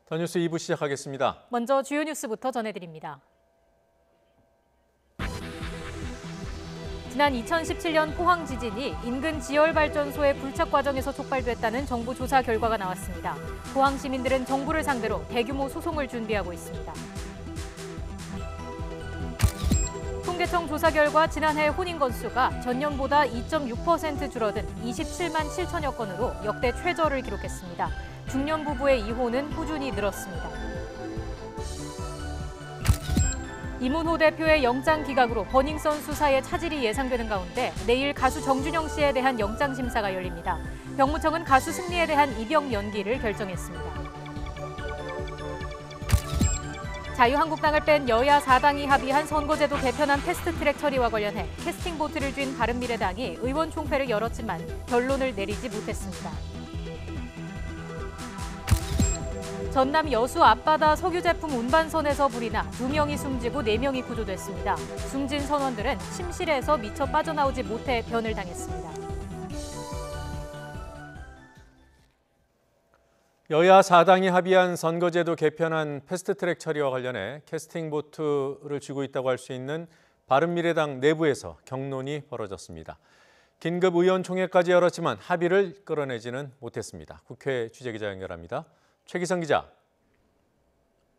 더 뉴스 2부 시작하겠습니다. 먼저 주요 뉴스부터 전해드립니다. 지난 2017년 포항 지진이 인근 지열발전소의 불착 과정에서 촉발됐다는 정부 조사 결과가 나왔습니다. 포항 시민들은 정부를 상대로 대규모 소송을 준비하고 있습니다. 통계청 조사 결과 지난해 혼인 건수가 전년보다 2.6% 줄어든 27만 7천여 건으로 역대 최저를 기록했습니다. 중년 부부의 이혼은 꾸준히 늘었습니다. 이문호 대표의 영장 기각으로 버닝썬 수사에 차질이 예상되는 가운데 내일 가수 정준영 씨에 대한 영장 심사가 열립니다. 병무청은 가수 승리에 대한 입영 연기를 결정했습니다. 자유한국당을 뺀 여야 4당이 합의한 선거제도 개편안 패스트트랙 처리와 관련해 캐스팅 보트를 쥔 바른미래당이 의원 총회를 열었지만 결론을 내리지 못했습니다. 전남 여수 앞바다 석유 제품 운반선에서 불이 나 2명이 숨지고 4명이 구조됐습니다. 숨진 선원들은 침실에서 미처 빠져나오지 못해 변을 당했습니다. 여야 4당이 합의한 선거제도 개편안 패스트트랙 처리와 관련해 캐스팅 보트를 쥐고 있다고 할 수 있는 바른미래당 내부에서 격론이 벌어졌습니다. 긴급 의원총회까지 열었지만 합의를 끌어내지는 못했습니다. 국회 취재기자 연결합니다. 최기성 기자.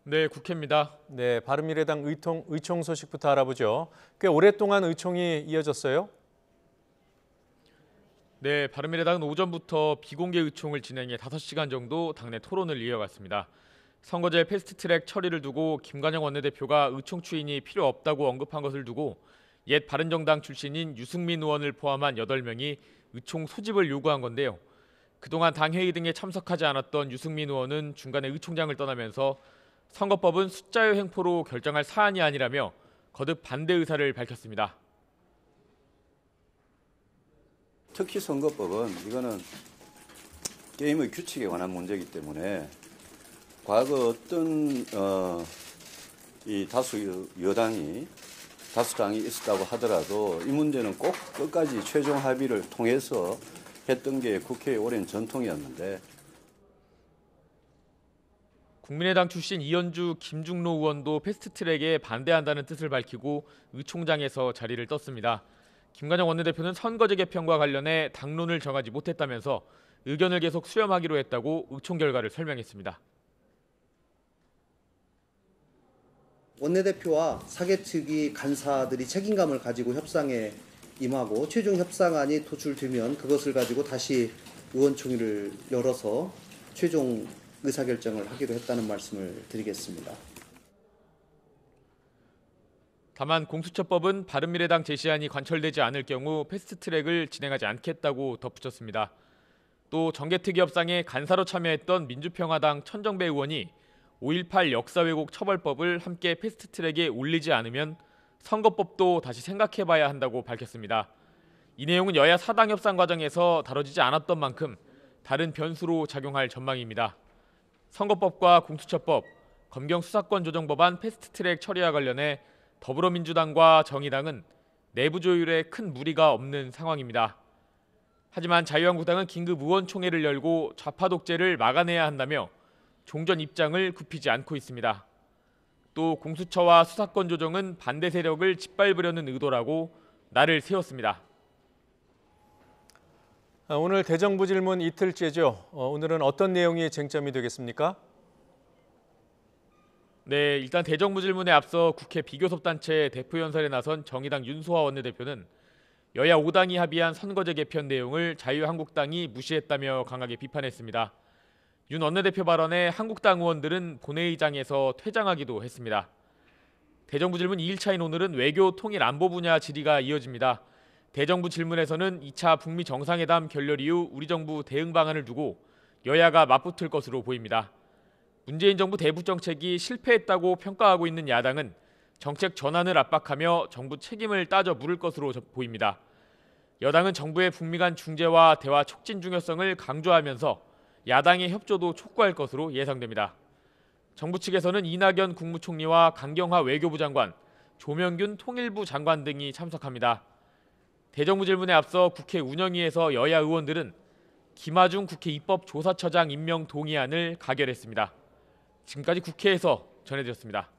네, 국회입니다. 네, 바른미래당 의총 소식부터 알아보죠. 꽤 오랫동안 의총이 이어졌어요? 네, 바른미래당은 오전부터 비공개 의총을 진행해 5시간 정도 당내 토론을 이어갔습니다. 선거제 패스트트랙 처리를 두고 김관영 원내대표가 의총 추인이 필요 없다고 언급한 것을 두고 옛 바른정당 출신인 유승민 의원을 포함한 8명이 의총 소집을 요구한 건데요. 그동안 당회의 등에 참석하지 않았던 유승민 의원은 중간에 의총장을 떠나면서 선거법은 숫자의 횡포로 결정할 사안이 아니라며 거듭 반대 의사를 밝혔습니다. 특히 선거법은 이거는 게임의 규칙에 관한 문제이기 때문에 과거 어떤 이 다수 여당이 다수당이 있었다고 하더라도 이 문제는 꼭 끝까지 최종 합의를 통해서 했던 게 국회의 오랜 전통이었는데 국민의당 출신 이현주, 김중로 의원도 패스트트랙에 반대한다는 뜻을 밝히고 의총장에서 자리를 떴습니다. 김관영 원내대표는 선거제 개편과 관련해 당론을 정하지 못했다면서 의견을 계속 수렴하기로 했다고 의총 결과를 설명했습니다. 원내대표와 사개특위 간사들이 책임감을 가지고 협상에 임하고 최종 협상안이 도출되면 그것을 가지고 다시 의원총회를 열어서 최종 의사결정을 하기로 했다는 말씀을 드리겠습니다. 다만 공수처법은 바른미래당 제시안이 관철되지 않을 경우 패스트트랙을 진행하지 않겠다고 덧붙였습니다. 또 정개특위 협상에 간사로 참여했던 민주평화당 천정배 의원이 5.18 역사왜곡 처벌법을 함께 패스트트랙에 올리지 않으면 선거법도 다시 생각해봐야 한다고 밝혔습니다. 이 내용은 여야 4당 협상 과정에서 다뤄지지 않았던 만큼 다른 변수로 작용할 전망입니다. 선거법과 공수처법, 검경 수사권 조정 법안 패스트트랙 처리와 관련해 더불어민주당과 정의당은 내부 조율에 큰 무리가 없는 상황입니다. 하지만 자유한국당은 긴급 의원총회를 열고 좌파 독재를 막아내야 한다며 종전 입장을 굽히지 않고 있습니다. 또 공수처와 수사권 조정은 반대 세력을 짓밟으려는 의도라고 날을 세웠습니다. 오늘 대정부 질문 이틀째죠. 오늘은 어떤 내용이 쟁점이 되겠습니까? 네, 일단 대정부 질문에 앞서 국회 비교섭단체 대표연설에 나선 정의당 윤소아 원내대표는 여야 5당이 합의한 선거제 개편 내용을 자유한국당이 무시했다며 강하게 비판했습니다. 윤 원내대표 발언에 한국당 의원들은 본회의장에서 퇴장하기도 했습니다. 대정부 질문 2일차인 오늘은 외교 통일 안보 분야 질의가 이어집니다. 대정부 질문에서는 2차 북미 정상회담 결렬 이후 우리 정부 대응 방안을 두고 여야가 맞붙을 것으로 보입니다. 문재인 정부 대북 정책이 실패했다고 평가하고 있는 야당은 정책 전환을 압박하며 정부 책임을 따져 물을 것으로 보입니다. 여당은 정부의 북미 간 중재와 대화 촉진 중요성을 강조하면서 야당의 협조도 촉구할 것으로 예상됩니다. 정부 측에서는 이낙연 국무총리와 강경화 외교부 장관, 조명균 통일부 장관 등이 참석합니다. 대정부 질문에 앞서 국회 운영위에서 여야 의원들은 김하중 국회 입법조사처장 임명 동의안을 가결했습니다. 지금까지 국회에서 전해드렸습니다.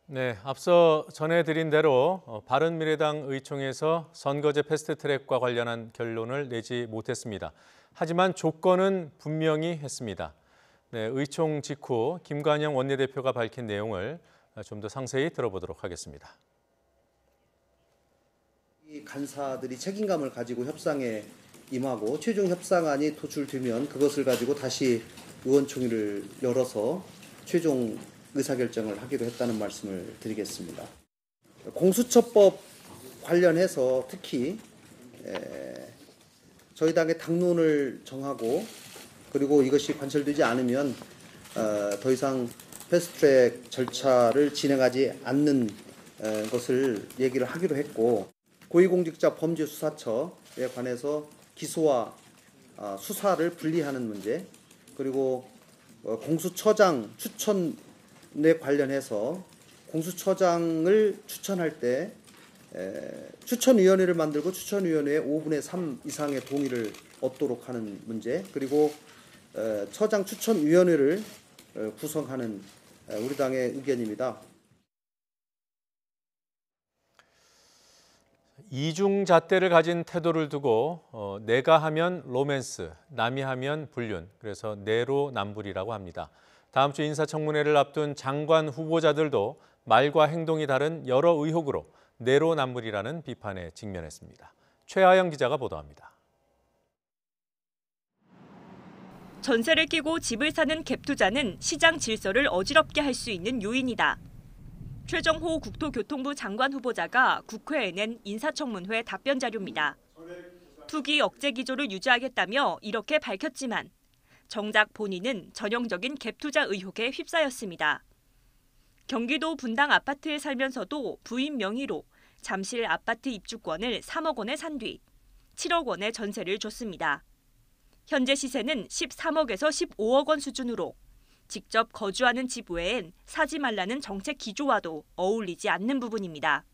네, 앞서 전해드린 대로 바른미래당 의총에서 선거제 패스트트랙과 관련한 결론을 내지 못했습니다. 하지만 조건은 분명히 했습니다. 네, 의총 직후 김관영 원내대표가 밝힌 내용을 좀 더 상세히 들어보도록 하겠습니다. 이 간사들이 책임감을 가지고 협상에 임하고 최종 협상안이 도출되면 그것을 가지고 다시 의원총회를 열어서 최종 의사결정을 하기로 했다는 말씀을 드리겠습니다. 공수처법 관련해서 특히 저희 당의 당론을 정하고 그리고 이것이 관철되지 않으면 더 이상 패스트트랙 절차를 진행하지 않는 것을 얘기를 하기로 했고 고위공직자 범죄수사처에 관해서 기소와 수사를 분리하는 문제 그리고 공수처장 추천에 관련해서 공수처장을 추천할 때 추천위원회를 만들고 추천위원회의 5분의 3 이상의 동의를 얻도록 하는 문제 그리고 처장 추천위원회를 구성하는 우리 당의 의견입니다. 이중잣대를 가진 태도를 두고 내가 하면 로맨스, 남이 하면 불륜, 그래서 내로남불이라고 합니다. 다음 주 인사청문회를 앞둔 장관 후보자들도 말과 행동이 다른 여러 의혹으로 내로남불이라는 비판에 직면했습니다. 최하영 기자가 보도합니다. 전세를 끼고 집을 사는 갭 투자는 시장 질서를 어지럽게 할 수 있는 요인이다. 최정호 국토교통부 장관 후보자가 국회에 낸 인사청문회 답변 자료입니다. 투기 억제 기조를 유지하겠다며 이렇게 밝혔지만 정작 본인은 전형적인 갭 투자 의혹에 휩싸였습니다. 경기도 분당 아파트에 살면서도 부인 명의로 잠실 아파트 입주권을 3억 원에 산 뒤 7억 원의 전세를 줬습니다. 현재 시세는 13억에서 15억 원 수준으로 직접 거주하는 집 외엔 사지 말라는 정책 기조와도 어울리지 않는 부분입니다.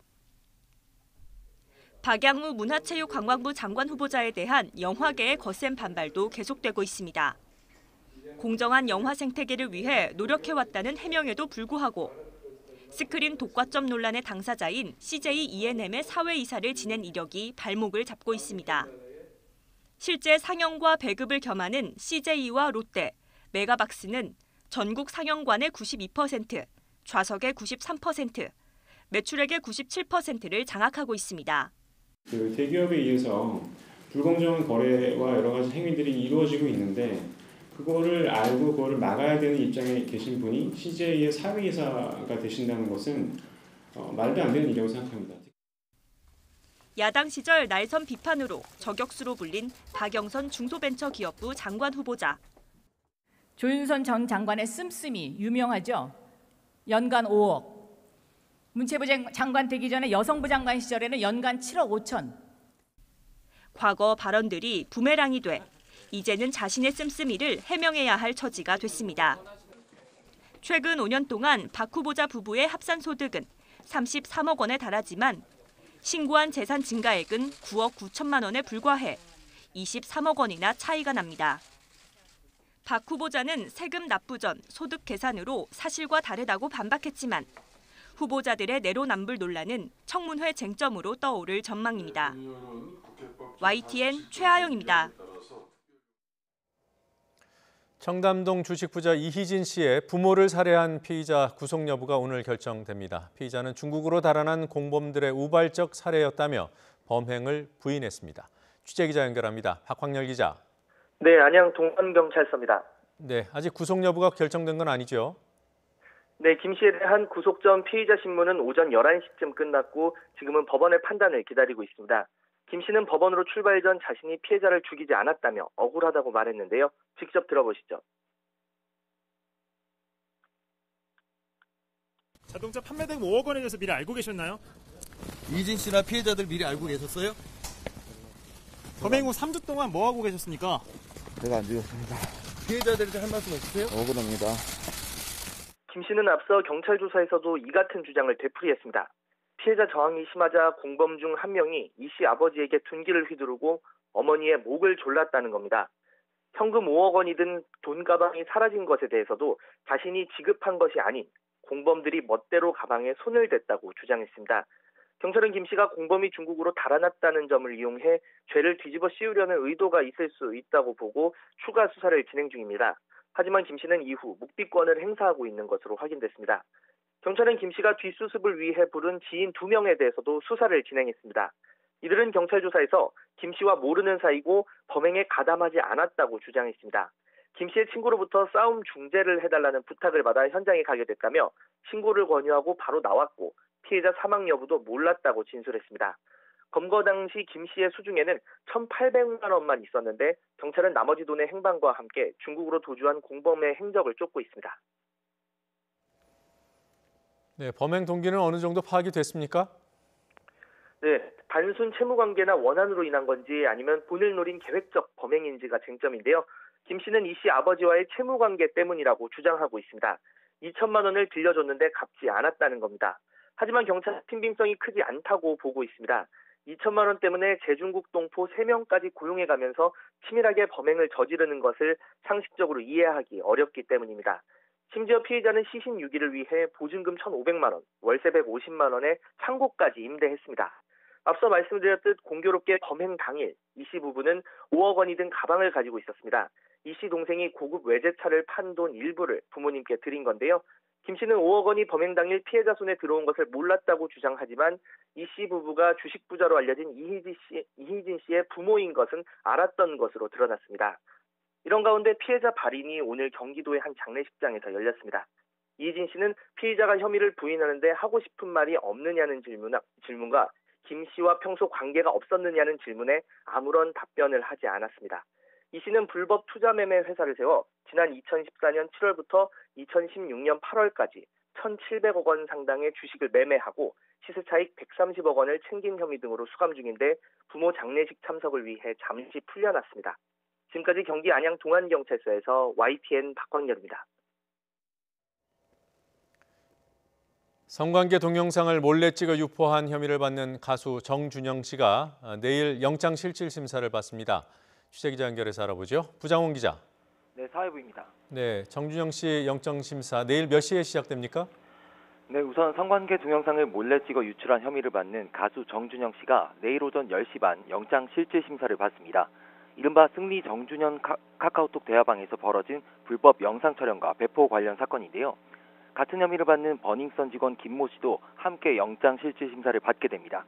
박양무 문화체육관광부 장관 후보자에 대한 영화계의 거센 반발도 계속되고 있습니다. 공정한 영화 생태계를 위해 노력해왔다는 해명에도 불구하고 스크린 독과점 논란의 당사자인 CJ E&M의 사회이사를 지낸 이력이 발목을 잡고 있습니다. 실제 상영과 배급을 겸하는 CJ와 롯데, 메가박스는 전국 상영관의 92%, 좌석의 93%, 매출액의 97%를 장악하고 있습니다. 대기업에 의해서 불공정한 거래와 여러 가지 행위들이 이루어지고 있는데 그거를 알고 그거를 막아야 되는 입장에 계신 분이 CJ의 사회이사가 되신다는 것은 말도 안 되는 일이라고 생각합니다. 야당 시절 날선 비판으로 저격수로 불린 박영선 중소벤처기업부 장관 후보자. 조윤선 전 장관의 씀씀이 유명하죠. 연간 5억. 문체부 장관 되기 전에 여성부 장관 시절에는 연간 7억 5천. 과거 발언들이 부메랑이 돼 이제는 자신의 씀씀이를 해명해야 할 처지가 됐습니다. 최근 5년 동안 박 후보자 부부의 합산 소득은 33억 원에 달하지만 신고한 재산 증가액은 9억 9천만 원에 불과해 23억 원이나 차이가 납니다. 박 후보자는 세금 납부 전 소득 계산으로 사실과 다르다고 반박했지만 후보자들의 내로남불 논란은 청문회 쟁점으로 떠오를 전망입니다. YTN 최하영입니다. 청담동 주식부자 이희진 씨의 부모를 살해한 피의자 구속 여부가 오늘 결정됩니다. 피의자는 중국으로 달아난 공범들의 우발적 살해였다며 범행을 부인했습니다. 취재기자 연결합니다. 박광열 기자. 네, 안양 동안경찰서입니다. 네, 아직 구속 여부가 결정된 건 아니죠? 네, 김 씨에 대한 구속 전 피의자 신문은 오전 11시쯤 끝났고 지금은 법원의 판단을 기다리고 있습니다. 김 씨는 법원으로 출발 전 자신이 피해자를 죽이지 않았다며 억울하다고 말했는데요. 직접 들어보시죠. 자동차 판매된 5억 원에 대해서 미리 알고 계셨나요? 이진 씨나 피해자들 미리 알고 계셨어요? 범행 후 3주 동안 뭐 하고 계셨습니까? 제가 안 죽였습니다. 피해자들한테 할 말씀 없으세요? 억울합니다. 김 씨는 앞서 경찰 조사에서도 이 같은 주장을 되풀이했습니다. 피해자 저항이 심하자 공범 중 한 명이 이 씨 아버지에게 둔기를 휘두르고 어머니의 목을 졸랐다는 겁니다. 현금 5억 원이 든 돈 가방이 사라진 것에 대해서도 자신이 지급한 것이 아닌 공범들이 멋대로 가방에 손을 댔다고 주장했습니다. 경찰은 김 씨가 공범이 중국으로 달아났다는 점을 이용해 죄를 뒤집어 씌우려는 의도가 있을 수 있다고 보고 추가 수사를 진행 중입니다. 하지만 김 씨는 이후 묵비권을 행사하고 있는 것으로 확인됐습니다. 경찰은 김 씨가 뒷수습을 위해 부른 지인 2명에 대해서도 수사를 진행했습니다. 이들은 경찰 조사에서 김 씨와 모르는 사이고 범행에 가담하지 않았다고 주장했습니다. 김 씨의 친구로부터 싸움 중재를 해달라는 부탁을 받아 현장에 가게 됐다며 신고를 권유하고 바로 나왔고 피해자 사망 여부도 몰랐다고 진술했습니다. 검거 당시 김 씨의 수중에는 1,800만 원만 있었는데 경찰은 나머지 돈의 행방과 함께 중국으로 도주한 공범의 행적을 쫓고 있습니다. 네, 범행 동기는 어느 정도 파악이 됐습니까? 네, 단순 채무 관계나 원한으로 인한 건지 아니면 본을 노린 계획적 범행인지가 쟁점인데요. 김 씨는 이 씨 아버지와의 채무 관계 때문이라고 주장하고 있습니다. 2천만 원을 빌려줬는데 갚지 않았다는 겁니다. 하지만 경찰은 신빙성이 크지 않다고 보고 있습니다. 2천만 원 때문에 제중국 동포 3명까지 고용해가면서 치밀하게 범행을 저지르는 것을 상식적으로 이해하기 어렵기 때문입니다. 심지어 피해자는 시신 유기를 위해 보증금 1,500만 원, 월세 150만 원에 창고까지 임대했습니다. 앞서 말씀드렸듯 공교롭게 범행 당일 이 씨 부부는 5억 원이 든 가방을 가지고 있었습니다. 이 씨 동생이 고급 외제차를 판 돈 일부를 부모님께 드린 건데요. 김 씨는 5억 원이 범행 당일 피해자 손에 들어온 것을 몰랐다고 주장하지만 이 씨 부부가 주식 부자로 알려진 이희진 씨의 부모인 것은 알았던 것으로 드러났습니다. 이런 가운데 피해자 발인이 오늘 경기도의 한 장례식장에서 열렸습니다. 이희진 씨는 피해자가 혐의를 부인하는데 하고 싶은 말이 없느냐는 질문과 김 씨와 평소 관계가 없었느냐는 질문에 아무런 답변을 하지 않았습니다. 이 씨는 불법 투자매매 회사를 세워 지난 2014년 7월부터 2016년 8월까지 1,700억 원 상당의 주식을 매매하고 시세차익 130억 원을 챙긴 혐의 등으로 수감 중인데 부모 장례식 참석을 위해 잠시 풀려났습니다. 지금까지 경기 안양 동안경찰서에서 YTN 박광렬입니다. 성관계 동영상을 몰래 찍어 유포한 혐의를 받는 가수 정준영 씨가 내일 영장실질심사를 받습니다. 취재기자 연결해서 알아보죠. 부장원 기자. 네, 사회부입니다. 네, 정준영 씨 영장심사 내일 몇 시에 시작됩니까? 네, 우선 성관계 동영상을 몰래 찍어 유출한 혐의를 받는 가수 정준영 씨가 내일 오전 10시 반 영장실질심사를 받습니다. 이른바 승리 정준영 카카오톡 대화방에서 벌어진 불법 영상 촬영과 배포 관련 사건인데요. 같은 혐의를 받는 버닝썬 직원 김모 씨도 함께 영장실질심사를 받게 됩니다.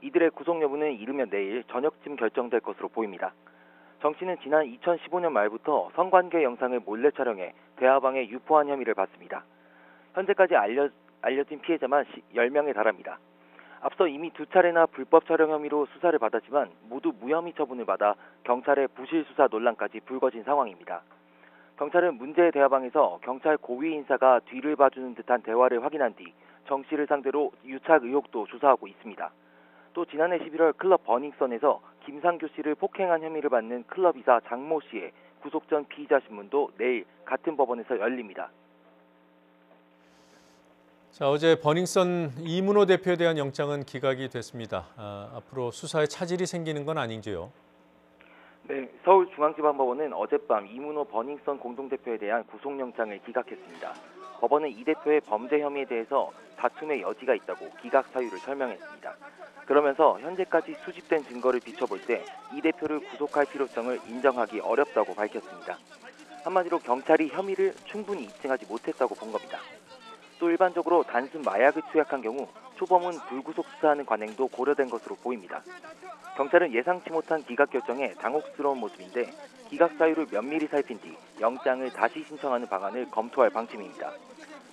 이들의 구속 여부는 이르면 내일 저녁쯤 결정될 것으로 보입니다. 정 씨는 지난 2015년 말부터 성관계 영상을 몰래 촬영해 대화방에 유포한 혐의를 받습니다. 현재까지 알려진 피해자만 10명에 달합니다. 앞서 이미 2차례나 불법 촬영 혐의로 수사를 받았지만 모두 무혐의 처분을 받아 경찰의 부실 수사 논란까지 불거진 상황입니다. 경찰은 문제의 대화방에서 경찰 고위 인사가 뒤를 봐주는 듯한 대화를 확인한 뒤 정 씨를 상대로 유착 의혹도 조사하고 있습니다. 또 지난해 11월 클럽 버닝썬에서 김상규 씨를 폭행한 혐의를 받는 클럽 이사 장모 씨의 구속 전 피의자 신문도 내일 같은 법원에서 열립니다. 자, 어제 버닝썬 이문호 대표에 대한 영장은 기각이 됐습니다. 앞으로 수사에 차질이 생기는 건 아닌지요? 네, 서울중앙지방법원은 어젯밤 이문호 버닝썬 공동대표에 대한 구속영장을 기각했습니다. 법원은 이 대표의 범죄 혐의에 대해서 다툼의 여지가 있다고 기각 사유를 설명했습니다. 그러면서 현재까지 수집된 증거를 비춰볼 때 이 대표를 구속할 필요성을 인정하기 어렵다고 밝혔습니다. 한마디로 경찰이 혐의를 충분히 입증하지 못했다고 본 겁니다. 또 일반적으로 단순 마약을 투약한 경우 초범은 불구속 수사하는 관행도 고려된 것으로 보입니다. 경찰은 예상치 못한 기각 결정에 당혹스러운 모습인데 기각 사유를 면밀히 살핀 뒤 영장을 다시 신청하는 방안을 검토할 방침입니다.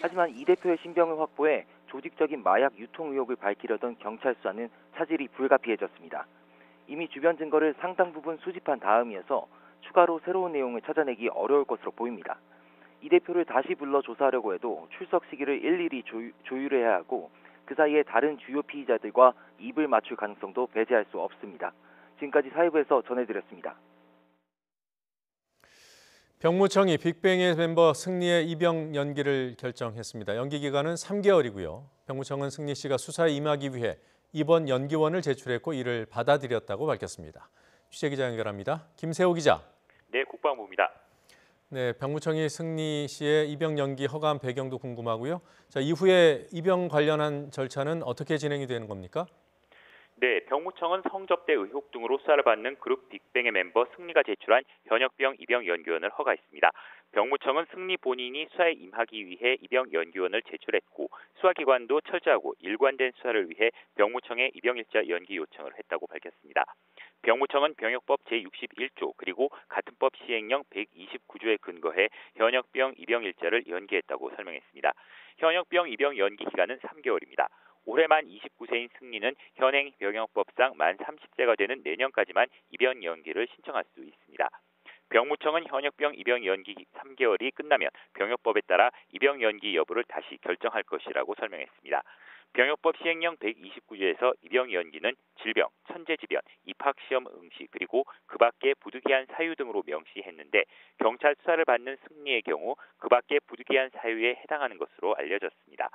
하지만 이 대표의 신병을 확보해 조직적인 마약 유통 의혹을 밝히려던 경찰 수사는 차질이 불가피해졌습니다. 이미 주변 증거를 상당 부분 수집한 다음이어서 추가로 새로운 내용을 찾아내기 어려울 것으로 보입니다. 이 대표를 다시 불러 조사하려고 해도 출석 시기를 일일이 조율해야 하고 그 사이에 다른 주요 피의자들과 입을 맞출 가능성도 배제할 수 없습니다. 지금까지 사회부에서 전해드렸습니다. 병무청이 빅뱅의 멤버 승리의 입영 연기를 결정했습니다. 연기 기간은 3개월이고요. 병무청은 승리 씨가 수사에 임하기 위해 입원 연기원을 제출했고 이를 받아들였다고 밝혔습니다. 취재기자 연결합니다. 김세호 기자. WITN의 국방부입니다. 네, 병무청이 승리 씨의 입영 연기 허가한 배경도 궁금하고요. 자, 이후에 입영 관련한 절차는 어떻게 진행이 되는 겁니까? 네, 병무청은 성접대 의혹 등으로 수사를 받는 그룹 빅뱅의 멤버 승리가 제출한 현역병 입영 연기원을 허가했습니다. 병무청은 승리 본인이 수사에 임하기 위해 입영 연기원을 제출했고 수사기관도 철저하고 일관된 수사를 위해 병무청에 입영일자 연기 요청을 했다고 밝혔습니다. 병무청은 병역법 제61조 그리고 같은 법 시행령 129조에 근거해 현역병 입영일자를 연기했다고 설명했습니다. 현역병 입영 연기 기간은 3개월입니다. 올해 만 29세인 승리는 현행 병역법상 만 30세가 되는 내년까지만 입영 연기를 신청할 수 있습니다. 병무청은 현역병 입영 연기 3개월이 끝나면 병역법에 따라 입영 연기 여부를 다시 결정할 것이라고 설명했습니다. 병역법 시행령 129조에서 입영 연기는 질병, 천재지변, 입학시험 응시 그리고 그 밖에 부득이한 사유 등으로 명시했는데 경찰 수사를 받는 승리의 경우 그 밖에 부득이한 사유에 해당하는 것으로 알려졌습니다.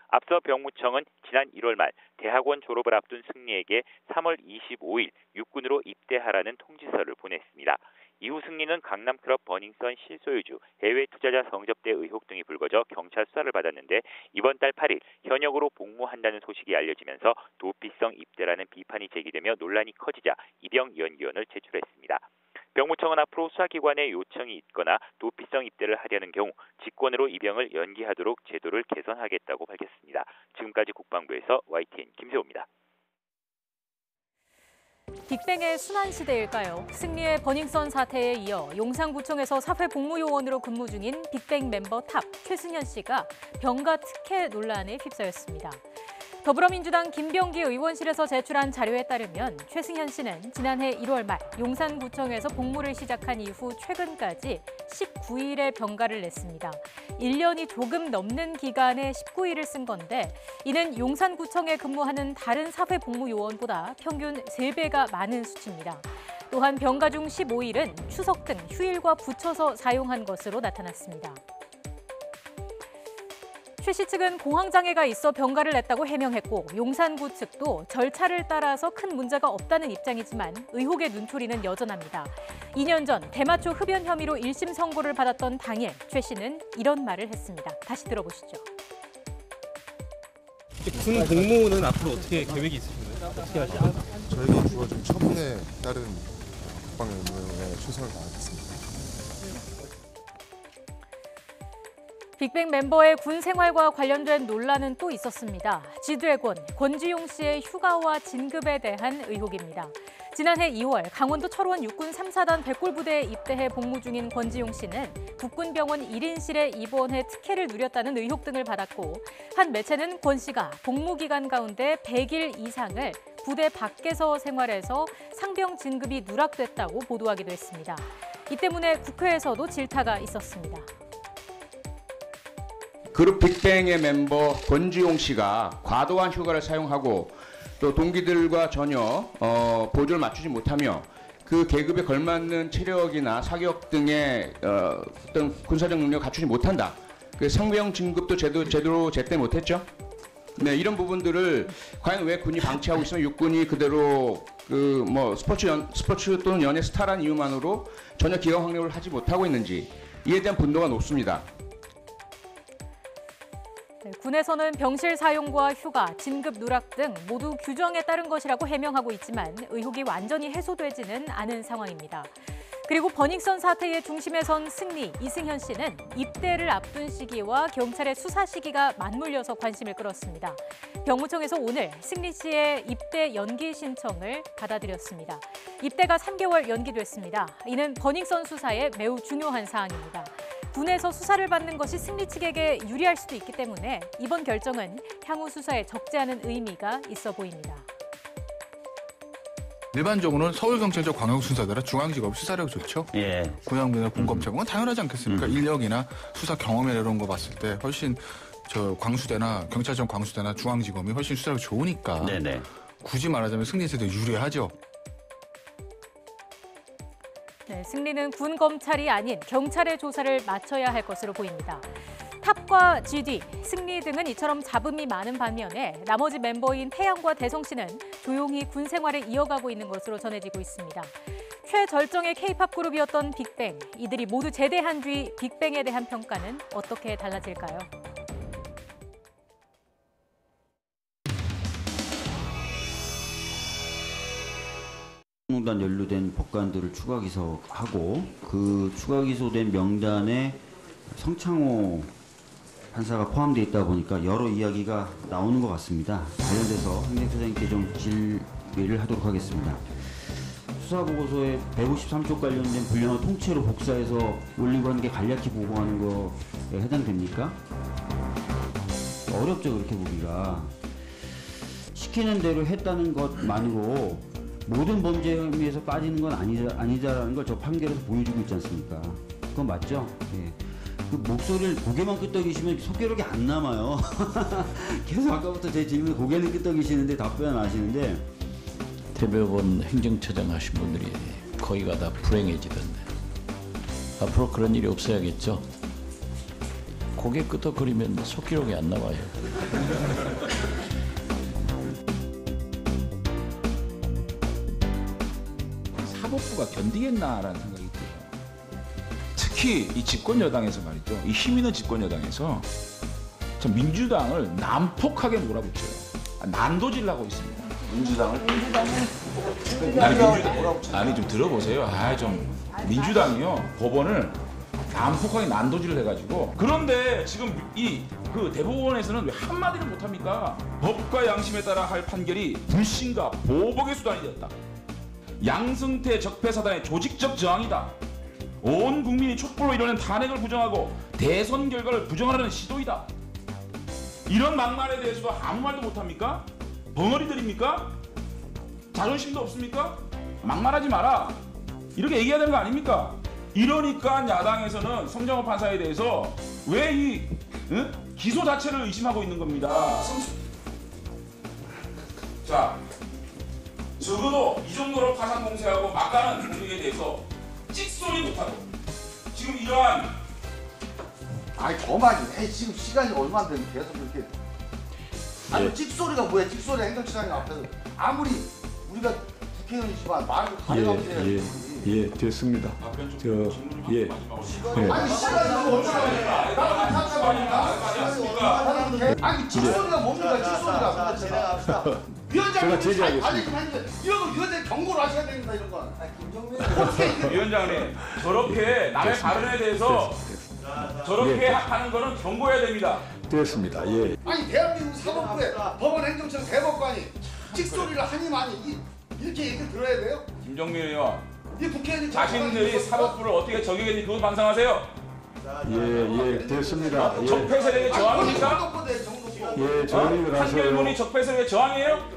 앞서 병무청은 지난 1월 말 대학원 졸업을 앞둔 승리에게 3월 25일 육군으로 입대하라는 통지서를 보냈습니다. 이후 승리는 강남클럽 버닝썬 실소유주, 해외 투자자 성접대 의혹 등이 불거져 경찰 수사를 받았는데 이번 달 8일 현역으로 복무한다는 소식이 알려지면서 도피성 입대라는 비판이 제기되며 논란이 커지자 입영 연기원을 제출했습니다. 병무청은 앞으로 수사기관의 요청이 있거나 도피성 입대를 하려는 경우 직권으로 입영을 연기하도록 제도를 개선하겠다고 밝혔습니다. 지금까지 국방부에서 YTN 김세호입니다. 빅뱅의 순환시대일까요? 승리의 버닝썬 사태에 이어 용산구청에서 사회복무요원으로 근무 중인 빅뱅 멤버 탑 최승현 씨가 병가 특혜 논란에 휩싸였습니다. 더불어민주당 김병기 의원실에서 제출한 자료에 따르면 최승현 씨는 지난해 1월 말 용산구청에서 복무를 시작한 이후 최근까지 19일의 병가를 냈습니다. 1년이 조금 넘는 기간에 19일을 쓴 건데 이는 용산구청에 근무하는 다른 사회복무요원보다 평균 3배가 많은 수치입니다. 또한 병가 중 15일은 추석 등 휴일과 붙여서 사용한 것으로 나타났습니다. 최 씨 측은 공황장애가 있어 병가를 냈다고 해명했고 용산구 측도 절차를 따라서 큰 문제가 없다는 입장이지만 의혹의 눈초리는 여전합니다. 2년 전 대마초 흡연 혐의로 1심 선고를 받았던 당일 최 씨는 이런 말을 했습니다. 다시 들어보시죠. 군 복무는 앞으로 어떻게 계획이 있으신가요? 어떻게 하시나요? 저에게 주어진 처분에 따른 국방 의무에 최선을 다하겠습니다. 빅뱅 멤버의 군 생활과 관련된 논란은 또 있었습니다. G드래곤, 권지용 씨의 휴가와 진급에 대한 의혹입니다. 지난해 2월 강원도 철원 육군 3사단 백골부대에 입대해 복무 중인 권지용 씨는 국군병원 1인실에 입원해 특혜를 누렸다는 의혹 등을 받았고 한 매체는 권 씨가 복무 기간 가운데 100일 이상을 부대 밖에서 생활해서 상병 진급이 누락됐다고 보도하기도 했습니다. 이 때문에 국회에서도 질타가 있었습니다. 그룹 빅뱅의 멤버 권지용 씨가 과도한 휴가를 사용하고 또 동기들과 전혀 보조를 맞추지 못하며 그 계급에 걸맞는 체력이나 사격 등의 어떤 군사적 능력을 갖추지 못한다. 그 상병 진급도 제대로 제때 못했죠. 네, 이런 부분들을 과연 왜 군이 방치하고 있으면 육군이 그대로 그 뭐 스포츠 또는 연예 스타라는 이유만으로 전혀 기강 확립을 하지 못하고 있는지 이에 대한 분노가 높습니다. 군에서는 병실 사용과 휴가, 진급 누락 등 모두 규정에 따른 것이라고 해명하고 있지만 의혹이 완전히 해소되지는 않은 상황입니다. 그리고 버닝썬 사태의 중심에 선 승리, 이승현 씨는 입대를 앞둔 시기와 경찰의 수사 시기가 맞물려서 관심을 끌었습니다. 병무청에서 오늘 승리 씨의 입대 연기 신청을 받아들였습니다. 입대가 3개월 연기됐습니다. 이는 버닝썬 수사에 매우 중요한 사항입니다. 군에서 수사를 받는 것이 승리 측에게 유리할 수도 있기 때문에 이번 결정은 향후 수사에 적지 않은 의미가 있어 보입니다. 일반적으로는 서울경찰청 광역수사대라 중앙지검 수사력이 좋죠. 예. 고양부나 군검찰국은 당연하지 않겠습니까? 인력이나 수사 경험이나 이런 거 봤을 때 훨씬 광수대나 경찰청 광수대나 중앙지검이 훨씬 수사력이 좋으니까 네네. 굳이 말하자면 승리에서도 유리하죠. 네, 승리는 군 검찰이 아닌 경찰의 조사를 마쳐야 할 것으로 보입니다. 탑과 GD, 승리 등은 이처럼 잡음이 많은 반면에 나머지 멤버인 태양과 대성 씨는 조용히 군 생활을 이어가고 있는 것으로 전해지고 있습니다. 최 최절정의 K-팝 그룹이었던 빅뱅. 이들이 모두 제대한 뒤 빅뱅에 대한 평가는 어떻게 달라질까요? 공단 연루된 법관들을 추가 기소하고 그 추가 기소된 명단에 성창호 판사가 포함되어 있다 보니까 여러 이야기가 나오는 것 같습니다. 관련돼서 행정처장님께 좀 질의를 하도록 하겠습니다. 수사보고서에 153쪽 관련된 분량을 통째로 복사해서 올리고 하는 게 간략히 보고하는 거에 해당됩니까? 어렵죠, 그렇게 보기가. 시키는 대로 했다는 것만으로 모든 범죄 혐의에서 빠지는 건 아니다라는 걸 저 판결에서 보여주고 있지 않습니까? 그건 맞죠? 예. 그 목소리를 고개만 끄덕이시면 속기록이 안 남아요. 계속 아까부터 제 질문에 고개는 끄덕이시는데 답변 안 하시는데 대법원 행정처장 하신 분들이 거의가 다 불행해지던데 앞으로 그런 일이 없어야겠죠? 고개 끄덕거리면 속기록이 안 나와요. 사법부가 견디겠나라는 생각이 들어요. 특히 이 집권 여당에서 말이죠. 이 힘 있는 집권 여당에서 참 민주당을 난폭하게 몰아붙여요. 난도질하고 있습니다. 민주당을? 아니 좀 들어보세요. 좀 민주당이요 법원을 난폭하게 난도질을 해가지고 그런데 지금 그 대법원에서는 왜 한마디를 못합니까? 법과 양심에 따라 할 판결이 불신과 보복의 수단이 되었다. 양승태 적폐사단의 조직적 저항이다. 온 국민이 촛불로 이뤄낸 탄핵을 부정하고 대선 결과를 부정하려는 시도이다. 이런 막말에 대해서도 아무 말도 못합니까? 벙어리들입니까? 자존심도 없습니까? 막말하지 마라. 이렇게 얘기해야 되는 거 아닙니까? 이러니까 야당에서는 성장호 판사에 대해서 왜 이 기소 자체를 의심하고 있는 겁니다. 자, 적어도 이 정도로 파상 공세하고 막가는 공격에 대해서 찍소리 못하고 지금 이러한 더 많이 해. 지금 시간이 얼마 안 되는데 계속 그렇게 찍소리가 뭐야? 찍소리 행정처장님 앞에서 아무리 우리가 국회의원이지만 말도 가능하게 해야지. 예, 됐습니다. 예. 아니 시간이 너무 얼마나 아니 찍소리가 뭡니까? 찍소리가 진행합시다. 위원장님 관리 좀 해주세요. 이런 거 위원장님 경고를 하셔야 됩니다. 이런 거. 위원장님 저렇게 남의 발언에 대해서 저렇게 하는 거는 경고해야 됩니다. 됐습니다. 예. 아니 대한민국 사법부의 법원 행정처장 대법관이 찍소리를 하니 많이 이렇게 얘기 들어야 돼요? 김정민 의원, 이 국회의원이 자신들이 사법부를 어떻게 적용했는지 그거 반성하세요. 예, 됐습니다. 예. 적폐 세력의 저항입니까? 예, 조용히 하세요. 판결문이 적폐 세력의 저항이에요?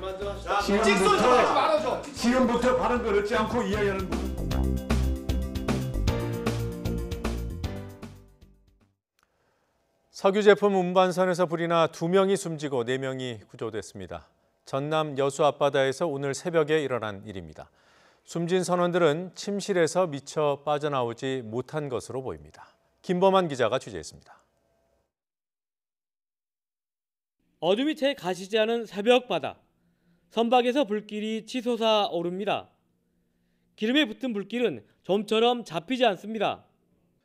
지금부터 발언 걸지 않고 이야기하는. 석유 제품 운반선에서 불이 나 2명이 숨지고 4명이 구조됐습니다. 전남 여수 앞바다에서 오늘 새벽에 일어난 일입니다. 숨진 선원들은 침실에서 미처 빠져나오지 못한 것으로 보입니다. 김범한 기자가 취재했습니다. 어둠이 채 가시지 않은 새벽 바다. 선박에서 불길이 치솟아 오릅니다. 기름에 붙은 불길은 좀처럼 잡히지 않습니다.